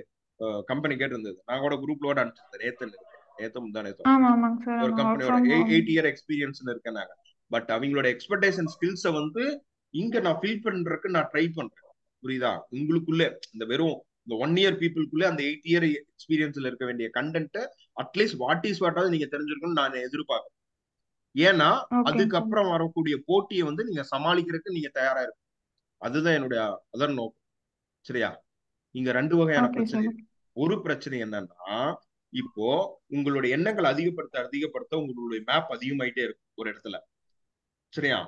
கம்பெனி கேட்டிருந்தது. நான் கூட குரூப்ல கூட அனுப்பிச்சிருந்தேன். நேத்து முந்தா நேத்தோ ஆமா ஆமாங்க சார். ஒரு ஆமா ஒர்க் கம்பெனியோட ஃப்ரம் ஹோம். 8 இயர் எக்ஸ்பீரியன்ஸ் இருக்கேன். பட் அவங்களோட எக்ஸ்பெக்டேஷன் ஸ்கில்ஸை வந்து இங்க நான் ஃபில் பண்றதுக்கு நான் ட்ரை பண்றேன். புரியுதா? உங்களுக்குள்ள இந்த வெறும் இந்த 1 இயர் பீப்புளுக்குள்ள அந்த 8 இயர் எக்ஸ்பீரியன்ஸ்ல இருக்க வேண்டிய கண்டென்ட் அட்லீஸ்ட் வாட் இஸ் வாட்டாவது நீங்க தெரிஞ்சிருக்கணும்னு நான் எதிர்பார்க்கறேன். ஏன்னா ஓகேங்க சார். அதுக்கப்புறம் வரக்கூடிய போட்டியை வந்து நீங்க சமாளிக்கிறதுக்கு நீங்க தயாரா இருக்கு. அதுதான் என்னுடைய அதர் நோக்கம். சரியா? இங்க 2 வகையான ஓகே பிரச்சனை சார். இருக்கு. ஒரு பிரச்சனை என்னன்னா இப்போ உங்களுடைய எண்ணங்கள் அதிகப்படுத்த உங்களுடைய மேப் அதிகமாயிட்டே இருக்கும் ஒரு இடத்துல. சரியா?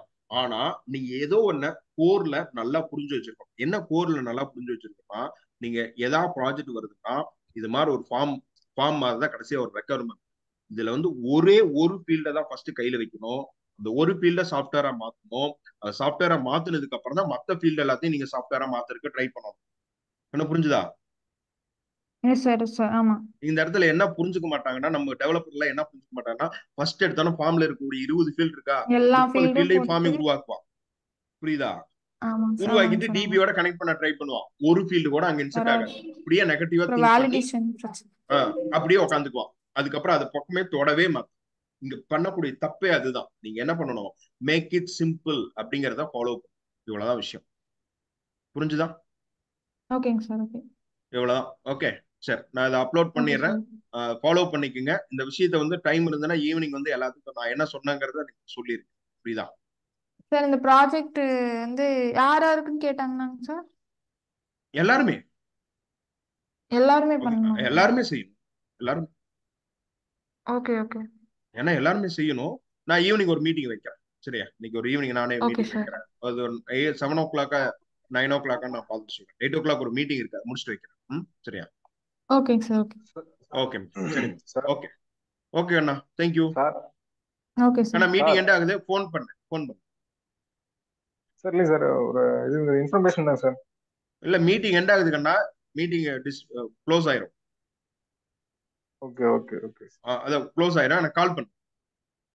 ஆனா நீங்க ஏதோ ஒண்ண கோர்ல நல்லா புரிஞ்சு வச்சிருக்கணும். என்ன கோர்ல நல்லா புரிஞ்சு வச்சிருக்கோம்னா, நீங்க ஏதாவது ப்ராஜெக்ட் வருதுன்னா இது மாதிரி ஒரு ஃபார்ம் மாதிரி தான் கடைசியா ஒரு ரெக்குவயர்மெண்ட். இதுல வந்து ஒரே ஒரு ஃபீல்ட தான் ஃபர்ஸ்ட் கையில வைக்கணும். அந்த ஒரு ஃபீல்ட சாஃப்ட்வேரா மாத்தணும். அது சாஃப்ட்வேரா மாத்துனதுக்கு அப்புறம் தான் மத்த ஃபீல்ட் எல்லாத்தையும் நீங்க சாஃப்ட்வேரா மாத்துறதுக்கு ட்ரை பண்ணணும். என்ன புரிஞ்சுதா? Yes sir yes sir. ஆமா இந்த இடத்துல என்ன புரிஞ்சுக்க மாட்டாங்கன்னா நம்ம டெவலப்பர்ல என்ன புரிஞ்சுக்க மாட்டாங்கன்னா ஃபர்ஸ்ட் எடுத்தாலும் ஃபார்ம்ல இருக்கக்கூடிய 20 ஃபீல்ட் இருக்கா, எல்லா 30 ஃபீல்டும் ஃபீல்டையும் போட்டு. ஃபார்மை உருவாக்குவான். புரியுதா? ஆமாங்க சார். ஆமாங்க உருவாக்கிட்டு சார். ஆமாங்க டிபியோட கனெக்ட் பண்ண ட்ரை பண்ணுவான். ஒரு ஃபீல்டு கூட அங்க இன்செர்ட் சார். ஆகாது. அப்படியே நெகட்டிவா அப்புறம் திங்க் பண்ணி வேலிடேஷன் பிரச்சனை. அப்படியே உட்காந்துக்குவான். அதுக்கப்புறம் அது பக்கமே தொடவே மாட்டான். இங்க பண்ணக்கூடிய தப்பே அதுதான். நீங்க என்ன பண்ணணும், மேக் இட் சிம்பிள் அப்படிங்கறத ஃபாலோ பண்ணும். இவ்வளவுதான் விஷயம். புரிஞ்சுதா? ஓகேங்க சார். ஓகே இவ்வளவுதான். ஓகே சரி, நான் இதை அப்லோட் ஓகே பண்ணிடுறேன். சார். ஃபாலோ பண்ணிக்கோங்க. இந்த விஷயத்த வந்து டைம் இருந்ததுன்னா ஈவினிங் வந்து எல்லாத்துக்கும் நான் என்ன சொன்னேங்கிறத நீங்க சொல்லிருக்கேன். புரியுதா? சார் இந்த ப்ராஜெக்ட் வந்து யார் யாருக்குன்னு கேட்டாங்கன்னாங்க சார்? எல்லாருமே எல்லாருமே ஓகே, பண்ணணுங்க சார்? எல்லாருமே செய்யணும். எல்லாரும், ஓகே ஓகே ஏன்னா எல்லாருமே செய்யணும். நான் ஈவினிங் ஒரு மீட்டிங் வைக்கிறேன். சரியா? இன்னைக்கு ஒரு ஈவினிங் நானே ஓகே மீட்டிங் சார். வைக்கிறேன். அது 7 o'clock 9 o'clock நான் பார்த்து சொல்றேன். 8 o'clock ஒரு மீட்டிங் இருக்கு, முடிச்சுட்டு வைக்கிறேன். சரியா? ஓகேங்க சார். ஓகே ஓகே சரி. சார் ஓகே ஓகே அண்ணா, தேங்க்யூ. சார் ஓகே அண்ணா சார். மீட்டிங் சார் எண்ட் ஆகுது, ஃபோன் பண்ணு. சார் இல்லை சார், ஒரு இது இன்ஃபர்மேஷன் தான் சார். இல்ல மீட்டிங் எண்ட் ஆகுது கண்ணா, மீட்டிங் க்ளோஸ் ஆயிரும். ஓகே ஓகே ஓகே அதை க்ளோஸ் ஆயிரும், எனக்கு கால் பண்ணு.